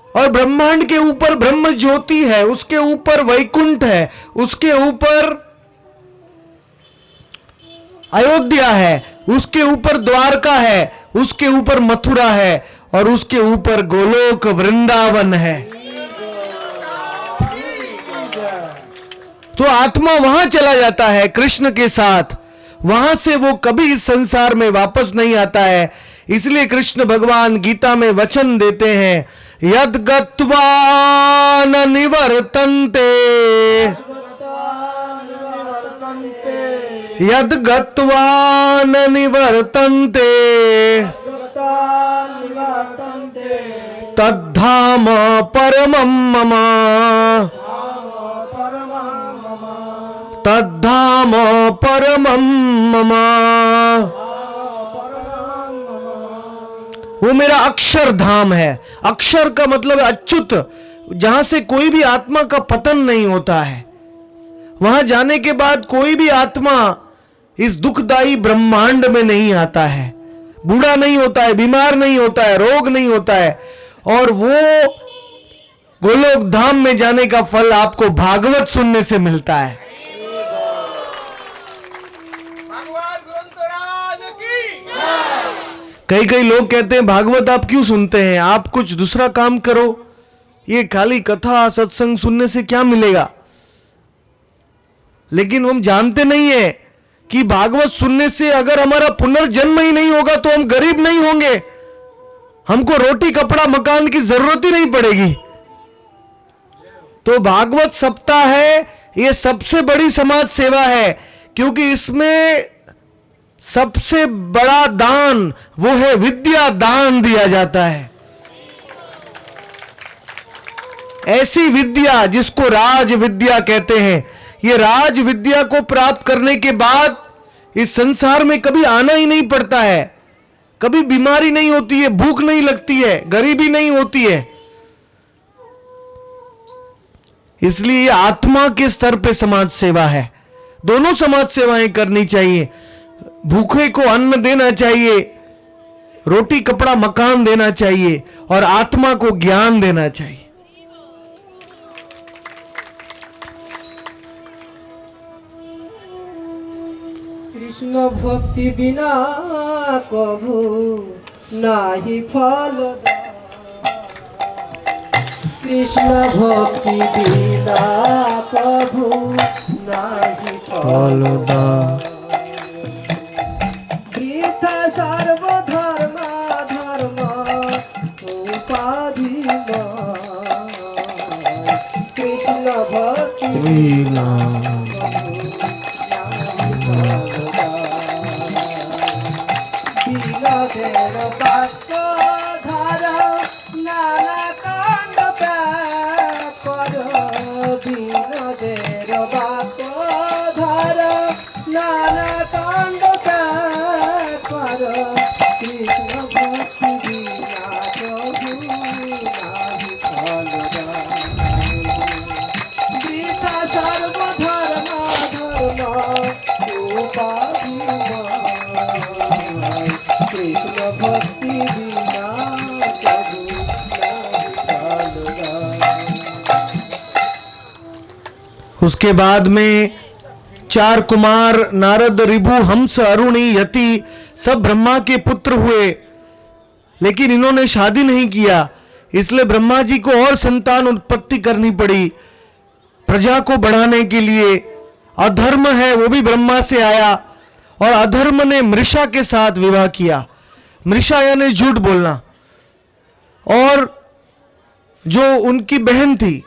और ब्रह्मांड के ऊपर ब्रह्म ज्योति है, उसके ऊपर वैकुंठ है, उसके ऊपर अयोध्या है, उसके ऊपर द्वारका है, उसके ऊपर मथुरा है और उसके ऊपर गोलोक वृंदावन है। तो आत्मा वहां चला जाता है कृष्ण के साथ, वहां से वो कभी इस संसार में वापस नहीं आता है। इसलिए कृष्ण भगवान गीता में वचन देते हैं, यद गत्वा न निवर्तन्ते, यद गत्वा न निवर्तन्ते तद्धाम परमं मम, तद्धाम परमं मम। वो मेरा अक्षर धाम है। अक्षर का मतलब है अच्युत, जहां से कोई भी आत्मा का पतन नहीं होता है। वहां जाने के बाद कोई भी आत्मा इस दुखदाई ब्रह्मांड में नहीं आता है, बूढ़ा नहीं होता है, बीमार नहीं होता है, रोग नहीं होता है। और वो गोलोक धाम में जाने का फल आपको भागवत सुनने से मिलता है। कई कई लोग कहते हैं भागवत आप क्यों सुनते हैं, आप कुछ दूसरा काम करो, ये खाली कथा सत्संग सुनने से क्या मिलेगा। लेकिन हम जानते नहीं है कि भागवत सुनने से अगर हमारा पुनर्जन्म ही नहीं होगा तो हम गरीब नहीं होंगे, हमको रोटी कपड़ा मकान की जरूरत ही नहीं पड़ेगी। तो भागवत सप्ताह है, ये सबसे बड़ी समाज सेवा है, क्योंकि इसमें सबसे बड़ा दान वो है विद्या दान दिया जाता है। ऐसी विद्या जिसको राज विद्या कहते हैं, ये राज विद्या को प्राप्त करने के बाद इस संसार में कभी आना ही नहीं पड़ता है, कभी बीमारी नहीं होती है, भूख नहीं लगती है, गरीबी नहीं होती है। इसलिए आत्मा के स्तर पे समाज सेवा है। दोनों समाज सेवाएं करनी चाहिए, भूखे को अन्न देना चाहिए, रोटी कपड़ा मकान देना चाहिए और आत्मा को ज्ञान देना चाहिए। कृष्ण भक्ति बिना कभू नाही फल, कृष्ण भक्ति बिना कभू नाही फल। वृथा सर्वधर्म धर्म उपाधि कृष्ण भक्ति बिना उसके बाद में 4 कुमार नारद, ऋभु, हंस, अरुणी, यति सब ब्रह्मा के पुत्र हुए, लेकिन इन्होंने शादी नहीं किया, इसलिए ब्रह्मा जी को और संतान उत्पत्ति करनी पड़ी प्रजा को बढ़ाने के लिए। अधर्म है वो भी ब्रह्मा से आया और अधर्म ने मृषा के साथ विवाह किया। मृषा यानी झूठ बोलना, और जो उनकी बहन थी।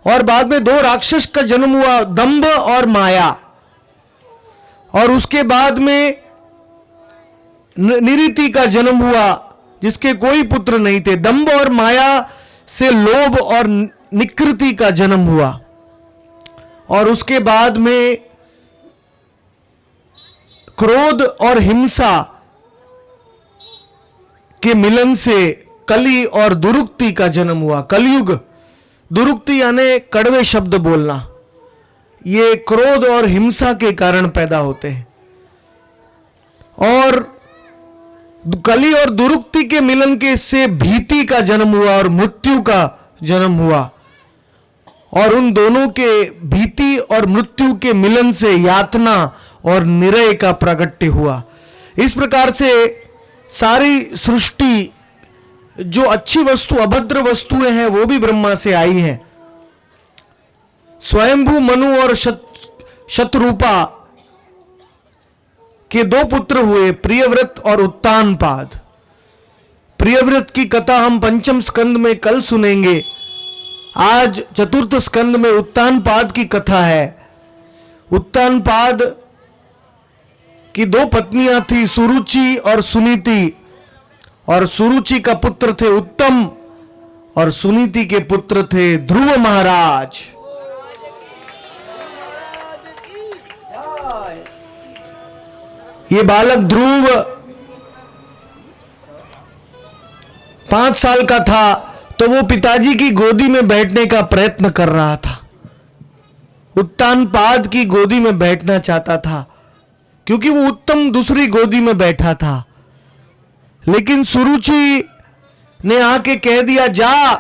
और बाद में 2 राक्षस का जन्म हुआ, दंभ और माया। और उसके बाद में निरीति का जन्म हुआ जिसके कोई पुत्र नहीं थे। दंभ और माया से लोभ और निकृति का जन्म हुआ। और उसके बाद में क्रोध और हिंसा के मिलन से कली और दुरुक्ति का जन्म हुआ। कलयुग, दुरुक्ति यानी कड़वे शब्द बोलना, ये क्रोध और हिंसा के कारण पैदा होते हैं, और कली और दुरुक्ति के मिलन के से भीति का जन्म हुआ और मृत्यु का जन्म हुआ, और उन दोनों के भीति और मृत्यु के मिलन से यातना और निरय का प्रगट्य हुआ। इस प्रकार से सारी सृष्टि, जो अच्छी वस्तु अभद्र वस्तुएं हैं, वो भी ब्रह्मा से आई हैं। स्वयंभू मनु और शतरूपा के दो पुत्र हुए, प्रियव्रत और उत्तानपाद। प्रियव्रत की कथा हम पंचम स्कंद में कल सुनेंगे। आज चतुर्थ स्कंद में उत्तानपाद की कथा है। उत्तानपाद की दो पत्नियां थी, सुरुचि और सुनीति, और सुरुचि का पुत्र थे उत्तम और सुनीति के पुत्र थे ध्रुव महाराज। ये बालक ध्रुव 5 साल का था तो वो पिताजी की गोदी में बैठने का प्रयत्न कर रहा था। उत्तानपाद की गोदी में बैठना चाहता था क्योंकि वो उत्तम दूसरी गोदी में बैठा था, लेकिन सुरुचि ने आके कह दिया, जा,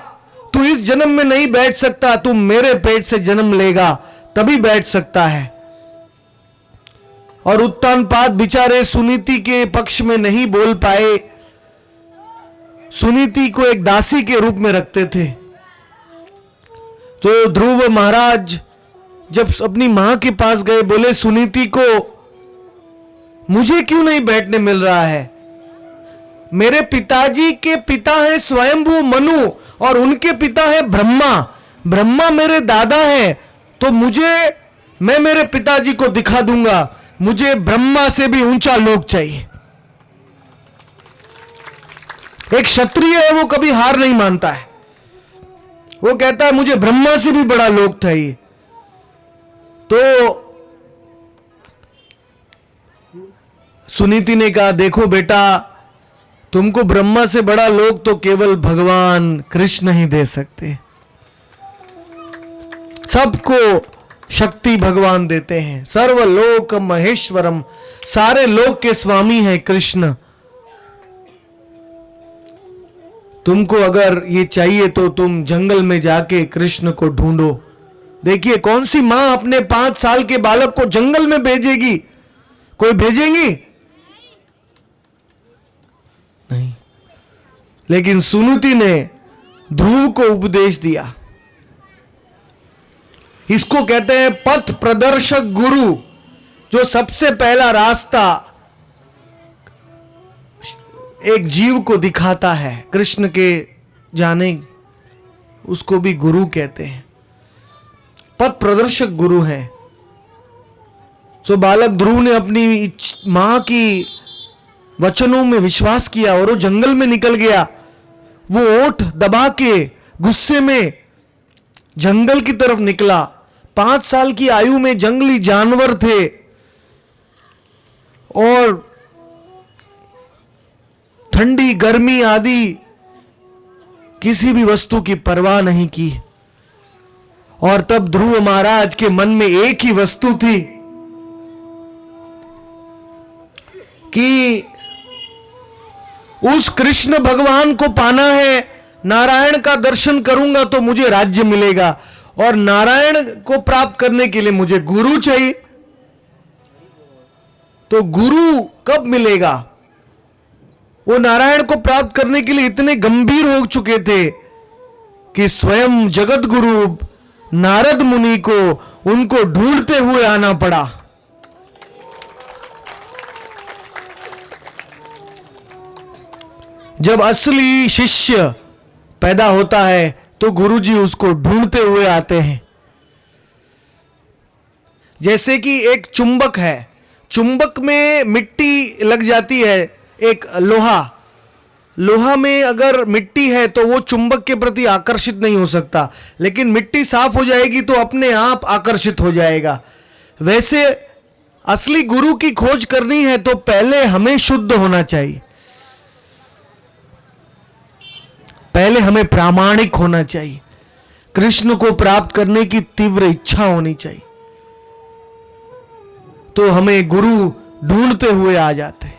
तू इस जन्म में नहीं बैठ सकता, तू मेरे पेट से जन्म लेगा तभी बैठ सकता है। और उत्तानपाद बेचारे सुनीति के पक्ष में नहीं बोल पाए। सुनीति को एक दासी के रूप में रखते थे। तो ध्रुव महाराज जब अपनी मां के पास गए, बोले सुनीति को, मुझे क्यों नहीं बैठने मिल रहा है? मेरे पिताजी के पिता है स्वयंभू मनु और उनके पिता है ब्रह्मा। ब्रह्मा मेरे दादा है, तो मैं मेरे पिताजी को दिखा दूंगा, मुझे ब्रह्मा से भी ऊंचा लोक चाहिए। एक क्षत्रिय है, वो कभी हार नहीं मानता है। वो कहता है मुझे ब्रह्मा से भी बड़ा लोक चाहिए। तो सुनीति ने कहा, देखो बेटा, तुमको ब्रह्मा से बड़ा लोक तो केवल भगवान कृष्ण ही दे सकते। सबको शक्ति भगवान देते हैं। सर्वलोक महेश्वरम, सारे लोक के स्वामी हैं कृष्ण। तुमको अगर ये चाहिए तो तुम जंगल में जाके कृष्ण को ढूंढो। देखिए, कौन सी मां अपने 5 साल के बालक को जंगल में भेजेगी? कोई भेजेंगी? नहीं। लेकिन सुनीति ने ध्रुव को उपदेश दिया। इसको कहते हैं पथ प्रदर्शक गुरु, जो सबसे पहला रास्ता एक जीव को दिखाता है कृष्ण के जाने, उसको भी गुरु कहते हैं। पथ प्रदर्शक गुरु हैं। तो बालक ध्रुव ने अपनी मां की वचनों में विश्वास किया और वो जंगल में निकल गया। वो ओठ दबा के गुस्से में जंगल की तरफ निकला। 5 साल की आयु में जंगली जानवर थे और ठंडी गर्मी आदि किसी भी वस्तु की परवाह नहीं की। और तब ध्रुव महाराज के मन में एक ही वस्तु थी कि उस कृष्ण भगवान को पाना है। नारायण का दर्शन करूंगा तो मुझे राज्य मिलेगा, और नारायण को प्राप्त करने के लिए मुझे गुरु चाहिए। तो गुरु कब मिलेगा? वो नारायण को प्राप्त करने के लिए इतने गंभीर हो चुके थे कि स्वयं जगत गुरु नारद मुनि को उनको ढूंढते हुए आना पड़ा। जब असली शिष्य पैदा होता है तो गुरुजी उसको ढूंढते हुए आते हैं। जैसे कि एक चुंबक है, चुंबक में मिट्टी लग जाती है, एक लोहा में अगर मिट्टी है तो वो चुंबक के प्रति आकर्षित नहीं हो सकता, लेकिन मिट्टी साफ हो जाएगी तो अपने आप आकर्षित हो जाएगा। वैसे असली गुरु की खोज करनी है तो पहले हमें शुद्ध होना चाहिए, पहले हमें प्रामाणिक होना चाहिए, कृष्ण को प्राप्त करने की तीव्र इच्छा होनी चाहिए। तो हमें गुरु ढूंढते हुए आ जाते।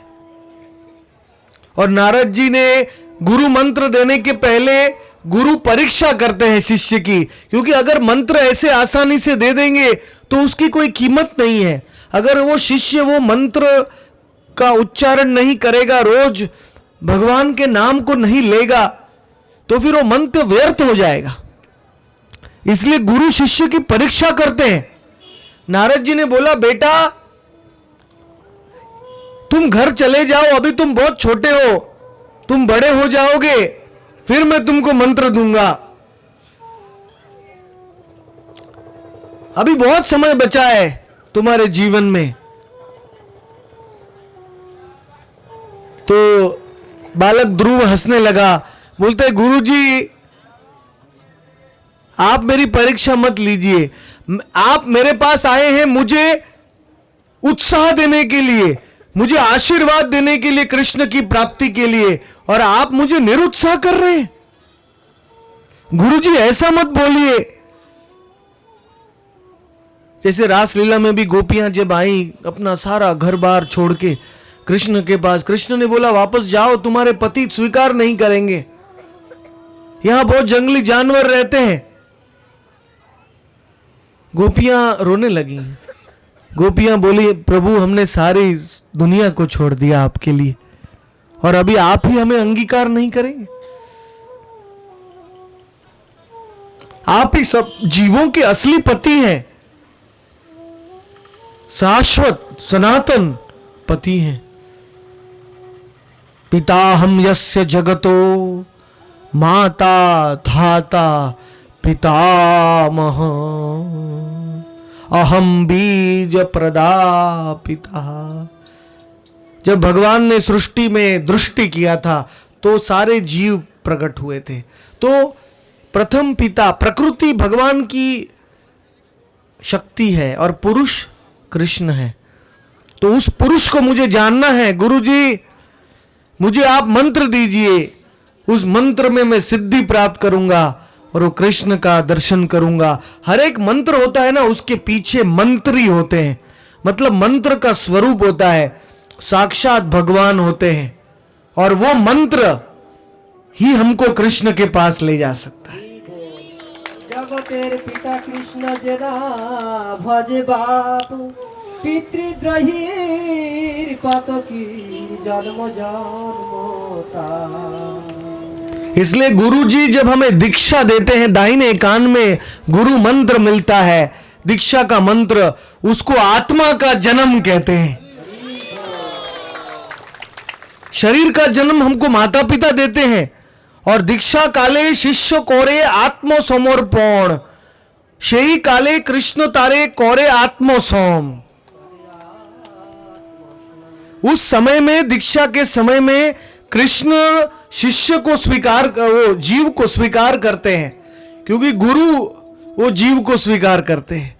और नारद जी ने गुरु मंत्र देने के पहले गुरु परीक्षा करते हैं शिष्य की, क्योंकि अगर मंत्र ऐसे आसानी से दे देंगे तो उसकी कोई कीमत नहीं है। अगर वो शिष्य वो मंत्र का उच्चारण नहीं करेगा, रोज भगवान के नाम को नहीं लेगा, तो फिर वो मंत्र व्यर्थ हो जाएगा। इसलिए गुरु शिष्य की परीक्षा करते हैं। नारद जी ने बोला, बेटा तुम घर चले जाओ, अभी तुम बहुत छोटे हो, तुम बड़े हो जाओगे फिर मैं तुमको मंत्र दूंगा, अभी बहुत समय बचा है तुम्हारे जीवन में। तो बालक ध्रुव हंसने लगा, बोलते गुरुजी आप मेरी परीक्षा मत लीजिए, आप मेरे पास आए हैं मुझे उत्साह देने के लिए, मुझे आशीर्वाद देने के लिए, कृष्ण की प्राप्ति के लिए, और आप मुझे निरुत्साह कर रहे हैं। गुरुजी ऐसा मत बोलिए। जैसे रासलीला में भी गोपियां जब आई अपना सारा घर बार छोड़ के कृष्ण के पास, कृष्ण ने बोला वापस जाओ, तुम्हारे पति स्वीकार नहीं करेंगे, यहां बहुत जंगली जानवर रहते हैं। गोपियां रोने लगी। गोपियां बोली, प्रभु हमने सारी दुनिया को छोड़ दिया आपके लिए, और अभी आप ही हमें अंगीकार नहीं करेंगे? आप ही सब जीवों के असली पति हैं, शाश्वत सनातन पति हैं। पिता हम यस्य जगतो माता धाता पितामह अहम बीज प्रदापिता। जब भगवान ने सृष्टि में दृष्टि किया था तो सारे जीव प्रकट हुए थे। तो प्रथम पिता प्रकृति भगवान की शक्ति है और पुरुष कृष्ण है। तो उस पुरुष को मुझे जानना है। गुरुजी मुझे आप मंत्र दीजिए, उस मंत्र में मैं सिद्धि प्राप्त करूंगा और वो कृष्ण का दर्शन करूंगा। हर एक मंत्र होता है ना, उसके पीछे मंत्री होते हैं, मतलब मंत्र का स्वरूप होता है, साक्षात भगवान होते हैं, और वो मंत्र ही हमको कृष्ण के पास ले जा सकता है। जगतेर पिता कृष्ण जेना भजे बाप पितृद्रोहीर पातकी जन्म जन्मता। इसलिए गुरु जी जब हमें दीक्षा देते हैं, दाहिने कान में गुरु मंत्र मिलता है, दीक्षा का मंत्र, उसको आत्मा का जन्म कहते हैं। शरीर का जन्म हमको माता पिता देते हैं, और दीक्षा काले शिष्य कोरे आत्म समर्पण, शेई काले कृष्ण तारे कोरे आत्म सोम। उस समय में, दीक्षा के समय में, कृष्ण शिष्य को स्वीकार, वो जीव को स्वीकार करते हैं, क्योंकि गुरु वो जीव को स्वीकार करते हैं।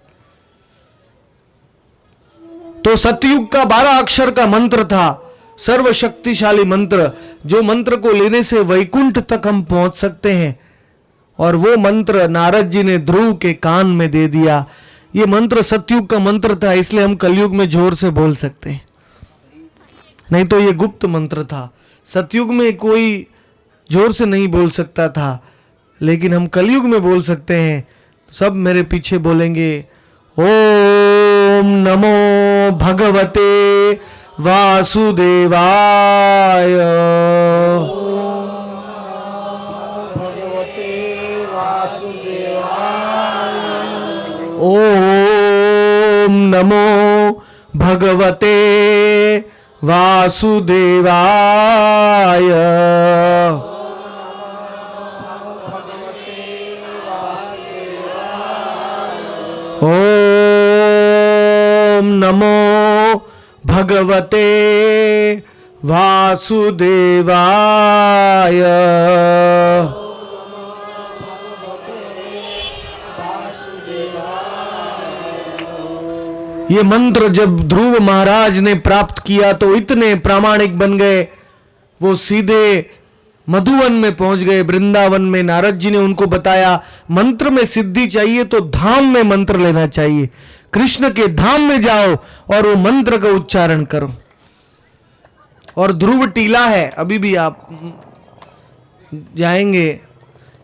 तो सतयुग का 12 अक्षर का मंत्र था, सर्वशक्तिशाली मंत्र, जो मंत्र को लेने से वैकुंठ तक हम पहुंच सकते हैं। और वो मंत्र नारद जी ने ध्रुव के कान में दे दिया। ये मंत्र सतयुग का मंत्र था, इसलिए हम कलयुग में जोर से बोल सकते हैं, नहीं तो ये गुप्त मंत्र था। सतयुग में कोई जोर से नहीं बोल सकता था, लेकिन हम कलयुग में बोल सकते हैं। सब मेरे पीछे बोलेंगे, ओम नमो भगवते वासुदेवाय। ओम नमो भगवते वासुदेवाय। ओम नमो भगवते वासुदेवाय। ये मंत्र जब ध्रुव महाराज ने प्राप्त किया तो इतने प्रामाणिक बन गए, वो सीधे मधुवन में पहुंच गए, वृंदावन में। नारद जी ने उनको बताया मंत्र में सिद्धि चाहिए तो धाम में मंत्र लेना चाहिए। कृष्ण के धाम में जाओ और वो मंत्र का उच्चारण करो। और ध्रुव टीला है, अभी भी आप जाएंगे,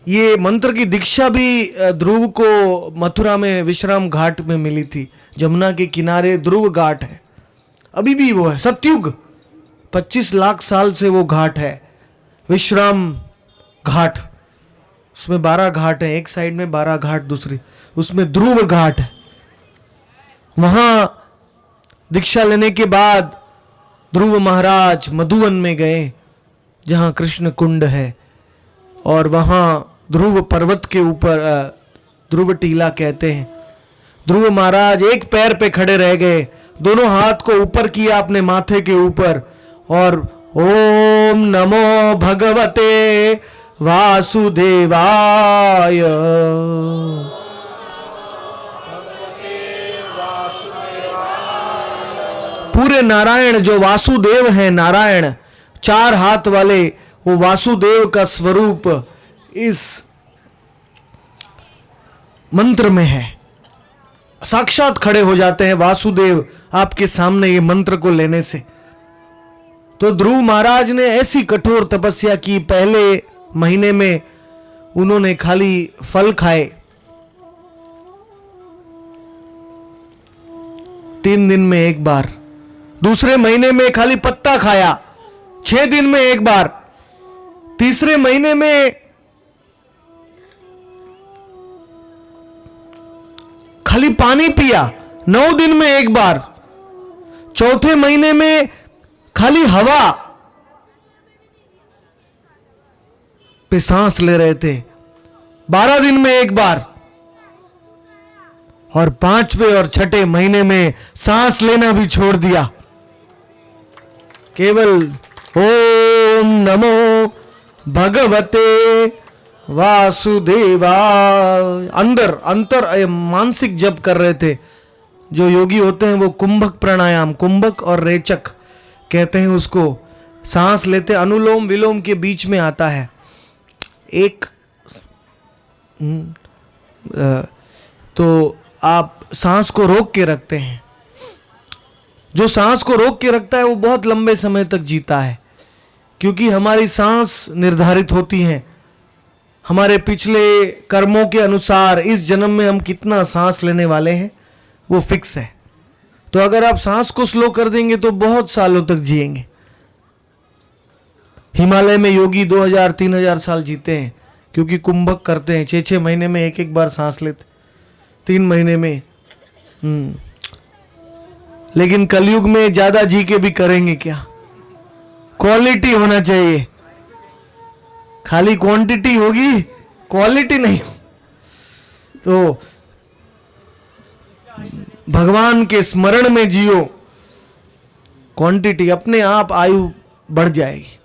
ये मंत्र की दीक्षा भी ध्रुव को मथुरा में विश्राम घाट में मिली थी। जमुना के किनारे ध्रुव घाट है, अभी भी वो है, सतयुग 25 लाख साल से वो घाट है, विश्राम घाट। उसमें 12 घाट हैं, एक साइड में 12 घाट, दूसरी उसमें ध्रुव घाट है। वहां दीक्षा लेने के बाद ध्रुव महाराज मधुवन में गए जहां कृष्ण कुंड है, और वहां ध्रुव पर्वत के ऊपर ध्रुव टीला कहते हैं। ध्रुव महाराज एक पैर पे खड़े रह गए, दोनों हाथ को ऊपर किया अपने माथे के ऊपर, और ओम नमो भगवते वासुदेवाय। पूरे नारायण जो वासुदेव हैं, नारायण 4 हाथ वाले, वो वासुदेव का स्वरूप इस मंत्र में है। साक्षात खड़े हो जाते हैं वासुदेव आपके सामने ये मंत्र को लेने से। तो ध्रुव महाराज ने ऐसी कठोर तपस्या की, पहले महीने में उन्होंने खाली फल खाए, 3 दिन में एक बार, दूसरे महीने में खाली पत्ता खाया 6 दिन में एक बार, तीसरे महीने में खाली पानी पिया 9 दिन में एक बार, चौथे महीने में खाली हवा पे सांस ले रहे थे 12 दिन में एक बार, और 5वें और 6ठे महीने में सांस लेना भी छोड़ दिया, केवल ओम नमो भगवते वासुदेवा अंतर मानसिक जप कर रहे थे। जो योगी होते हैं वो कुंभक प्राणायाम, कुंभक और रेचक कहते हैं उसको, सांस लेते अनुलोम विलोम के बीच में आता है एक, तो आप सांस को रोक के रखते हैं। जो सांस को रोक के रखता है वो बहुत लंबे समय तक जीता है, क्योंकि हमारी सांस निर्धारित होती है हमारे पिछले कर्मों के अनुसार। इस जन्म में हम कितना सांस लेने वाले हैं वो फिक्स है। तो अगर आप सांस को स्लो कर देंगे तो बहुत सालों तक जिएंगे। हिमालय में योगी 2000-3000 साल जीते हैं, क्योंकि कुंभक करते हैं, 6-6 महीने में एक बार सांस लेते, 3 महीने में। लेकिन कलयुग में ज्यादा जी के भी करेंगे क्या? क्वालिटी होना चाहिए, खाली क्वांटिटी होगी, क्वालिटी नहीं। तो भगवान के स्मरण में जियो, क्वांटिटी अपने आप आयु बढ़ जाएगी।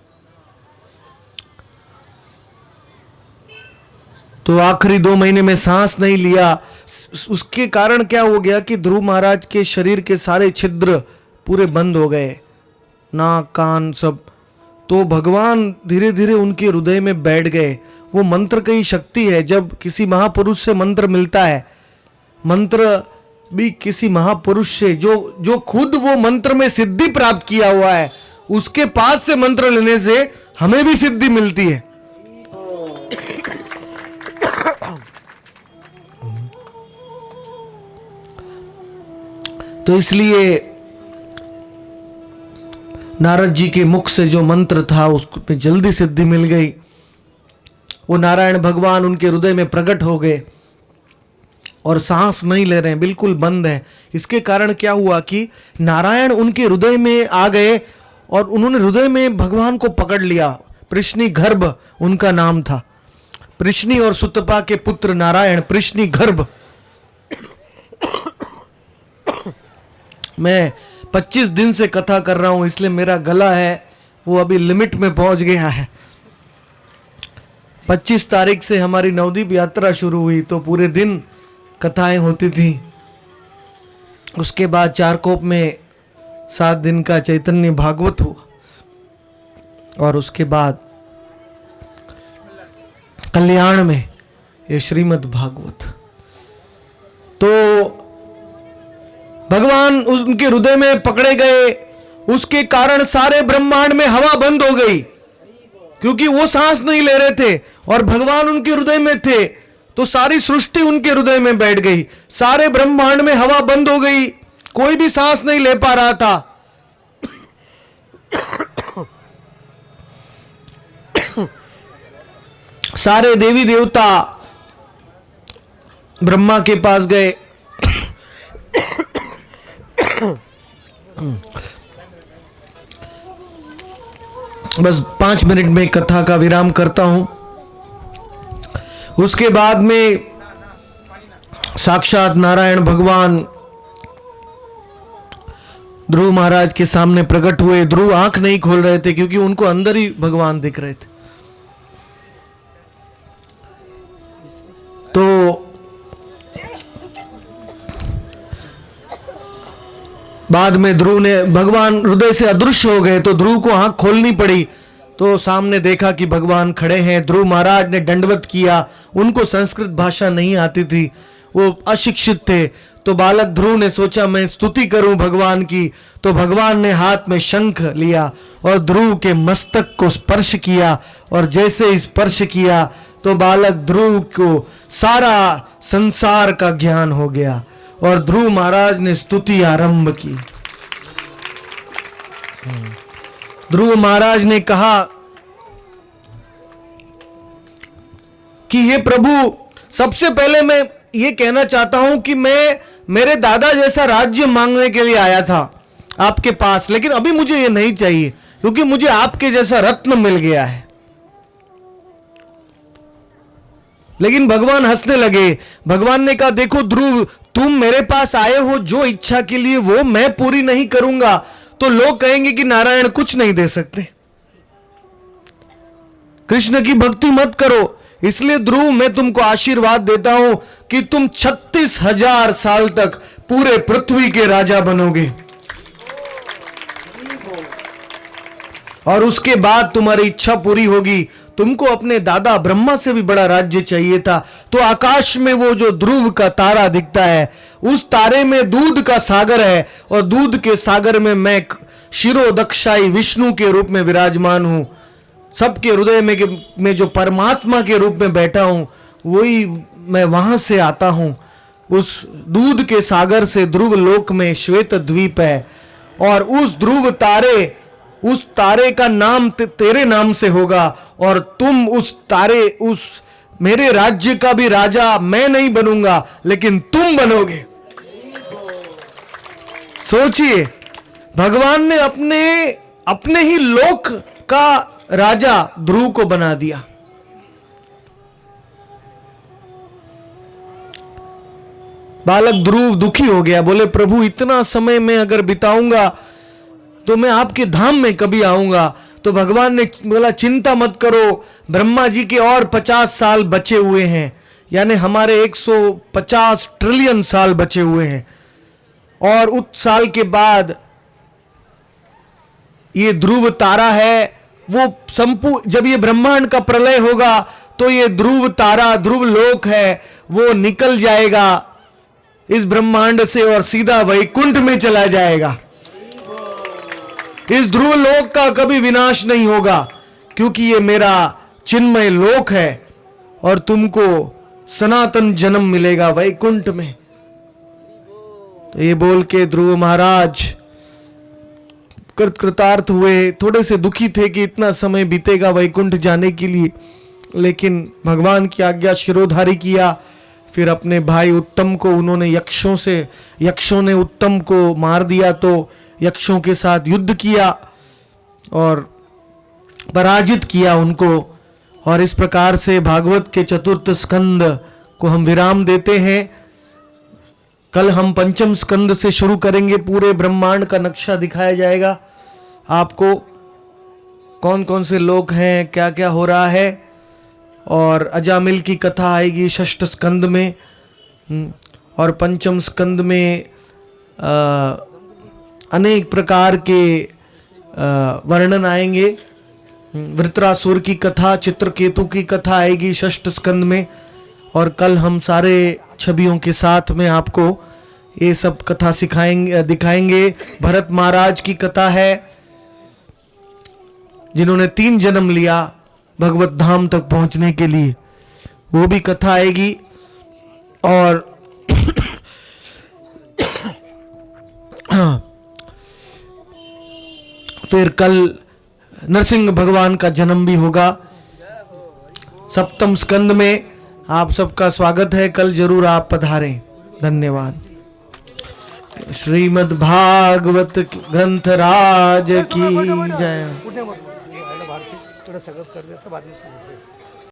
तो आखिरी 2 महीने में सांस नहीं लिया, उसके कारण क्या हो गया कि ध्रुव महाराज के शरीर के सारे छिद्र पूरे बंद हो गए, नाक कान सब। तो भगवान धीरे धीरे उनके हृदय में बैठ गए। वो मंत्र की शक्ति है, जब किसी महापुरुष से मंत्र मिलता है, मंत्र भी किसी महापुरुष से जो खुद वो मंत्र में सिद्धि प्राप्त किया हुआ है, उसके पास से मंत्र लेने से हमें भी सिद्धि मिलती है। तो इसलिए नारद जी के मुख से जो मंत्र था उसको जल्दी सिद्धि मिल गई। वो नारायण भगवान उनके हृदय में प्रकट हो गए और सांस नहीं ले रहे हैं, बिल्कुल बंद है। इसके कारण क्या हुआ कि नारायण उनके हृदय में आ गए और उन्होंने हृदय में भगवान को पकड़ लिया। पृश्नि गर्भ उनका नाम था। पृश्नि और सुतपा के पुत्र नारायण, पृश्नि गर्भ। मैं 25 दिन से कथा कर रहा हूं, इसलिए मेरा गला है वो अभी लिमिट में पहुंच गया है। 25 तारीख से हमारी नवदीप यात्रा शुरू हुई, तो पूरे दिन कथाएं होती थी। उसके बाद चारकोप में 7 दिन का चैतन्य भागवत हुआ, और उसके बाद कल्याण में ये श्रीमद् भागवत। तो भगवान उनके हृदय में पकड़े गए, उसके कारण सारे ब्रह्मांड में हवा बंद हो गई, क्योंकि वो सांस नहीं ले रहे थे और भगवान उनके हृदय में थे, तो सारी सृष्टि उनके हृदय में बैठ गई। सारे ब्रह्मांड में हवा बंद हो गई, कोई भी सांस नहीं ले पा रहा था। सारे देवी देवता ब्रह्मा के पास गए। बस 5 मिनट में कथा का विराम करता हूं। उसके बाद में साक्षात नारायण भगवान ध्रुव महाराज के सामने प्रकट हुए। ध्रुव आंख नहीं खोल रहे थे क्योंकि उनको अंदर ही भगवान दिख रहे थे। तो बाद में ध्रुव ने, भगवान हृदय से अदृश्य हो गए तो ध्रुव को आंख खोलनी पड़ी। तो सामने देखा कि भगवान खड़े हैं। ध्रुव महाराज ने दंडवत किया। उनको संस्कृत भाषा नहीं आती थी, वो अशिक्षित थे। तो बालक ध्रुव ने सोचा मैं स्तुति करूं भगवान की। तो भगवान ने हाथ में शंख लिया और ध्रुव के मस्तक को स्पर्श किया, और जैसे ही स्पर्श किया तो बालक ध्रुव को सारा संसार का ज्ञान हो गया और ध्रुव महाराज ने स्तुति आरंभ की। ध्रुव महाराज ने कहा कि हे प्रभु, सबसे पहले मैं ये कहना चाहता हूं कि मैं मेरे दादा जैसा राज्य मांगने के लिए आया था आपके पास, लेकिन अभी मुझे ये नहीं चाहिए क्योंकि मुझे आपके जैसा रत्न मिल गया है। लेकिन भगवान हंसने लगे। भगवान ने कहा देखो ध्रुव, तुम मेरे पास आए हो जो इच्छा के लिए, वो मैं पूरी नहीं करूंगा तो लोग कहेंगे कि नारायण कुछ नहीं दे सकते, कृष्ण की भक्ति मत करो। इसलिए ध्रुव मैं तुमको आशीर्वाद देता हूं कि तुम 36,000 साल तक पूरे पृथ्वी के राजा बनोगे और उसके बाद तुम्हारी इच्छा पूरी होगी। तुमको अपने दादा ब्रह्मा से भी बड़ा राज्य चाहिए था। तो आकाश में वो जो ध्रुव का तारा दिखता है, उस तारे में दूध का सागर है और दूध के सागर में मैं शिरोदक्षाई विष्णु के रूप में विराजमान हूं। सबके हृदय में जो परमात्मा के रूप में बैठा हूं, वही मैं वहां से आता हूं। उस दूध के सागर से ध्रुव लोक में श्वेत द्वीप है और उस ध्रुव तारे, उस तारे का नाम तेरे नाम से होगा और तुम उस तारे, उस मेरे राज्य का भी राजा मैं नहीं बनूंगा लेकिन तुम बनोगे। सोचिए, भगवान ने अपने ही लोक का राजा ध्रुव को बना दिया। बालक ध्रुव दुखी हो गया, बोले प्रभु इतना समय मैं अगर बिताऊंगा तो मैं आपके धाम में कभी आऊंगा। तो भगवान ने बोला चिंता मत करो, ब्रह्मा जी के और 50 साल बचे हुए हैं, यानी हमारे 150 ट्रिलियन साल बचे हुए हैं और उस साल के बाद ये ध्रुव तारा है वो जब ये ब्रह्मांड का प्रलय होगा तो ये ध्रुव तारा, ध्रुव लोक है, वो निकल जाएगा इस ब्रह्मांड से और सीधा वैकुंठ में चला जाएगा। इस ध्रुव लोक का कभी विनाश नहीं होगा क्योंकि ये मेरा चिन्मय लोक है और तुमको सनातन जन्म मिलेगा वैकुंठ में। तो ये बोल के ध्रुव महाराज कृतार्थ हुए। थोड़े से दुखी थे कि इतना समय बीतेगा वैकुंठ जाने के लिए, लेकिन भगवान की आज्ञा शिरोधारी किया। फिर अपने भाई उत्तम को उन्होंने यक्षों ने उत्तम को मार दिया तो यक्षों के साथ युद्ध किया और पराजित किया उनको। और इस प्रकार से भागवत के 4th स्कंद को हम विराम देते हैं। कल हम 5म स्कंद से शुरू करेंगे। पूरे ब्रह्मांड का नक्शा दिखाया जाएगा आपको, कौन कौन से लोग हैं, क्या क्या हो रहा है। और अजामिल की कथा आएगी 6th स्कंद में और 5म स्कंद में अनेक प्रकार के वर्णन आएंगे। वृत्रासुर की कथा, चित्रकेतु की कथा आएगी 6th स्कंद में। और कल हम सारे छवियों के साथ में आपको ये सब कथा सिखाएंगे दिखाएंगे। भरत महाराज की कथा है, जिन्होंने 3 जन्म लिया भगवत धाम तक पहुंचने के लिए, वो भी कथा आएगी। और फिर कल नरसिंह भगवान का जन्म भी होगा 7वें स्कंद में। आप सबका स्वागत है, कल जरूर आप पधारें। धन्यवाद। श्रीमद् भागवत ग्रंथ राज की जय। उठने मत, बाहर से थोड़ा सगत कर देता, बाद में सुन लेते।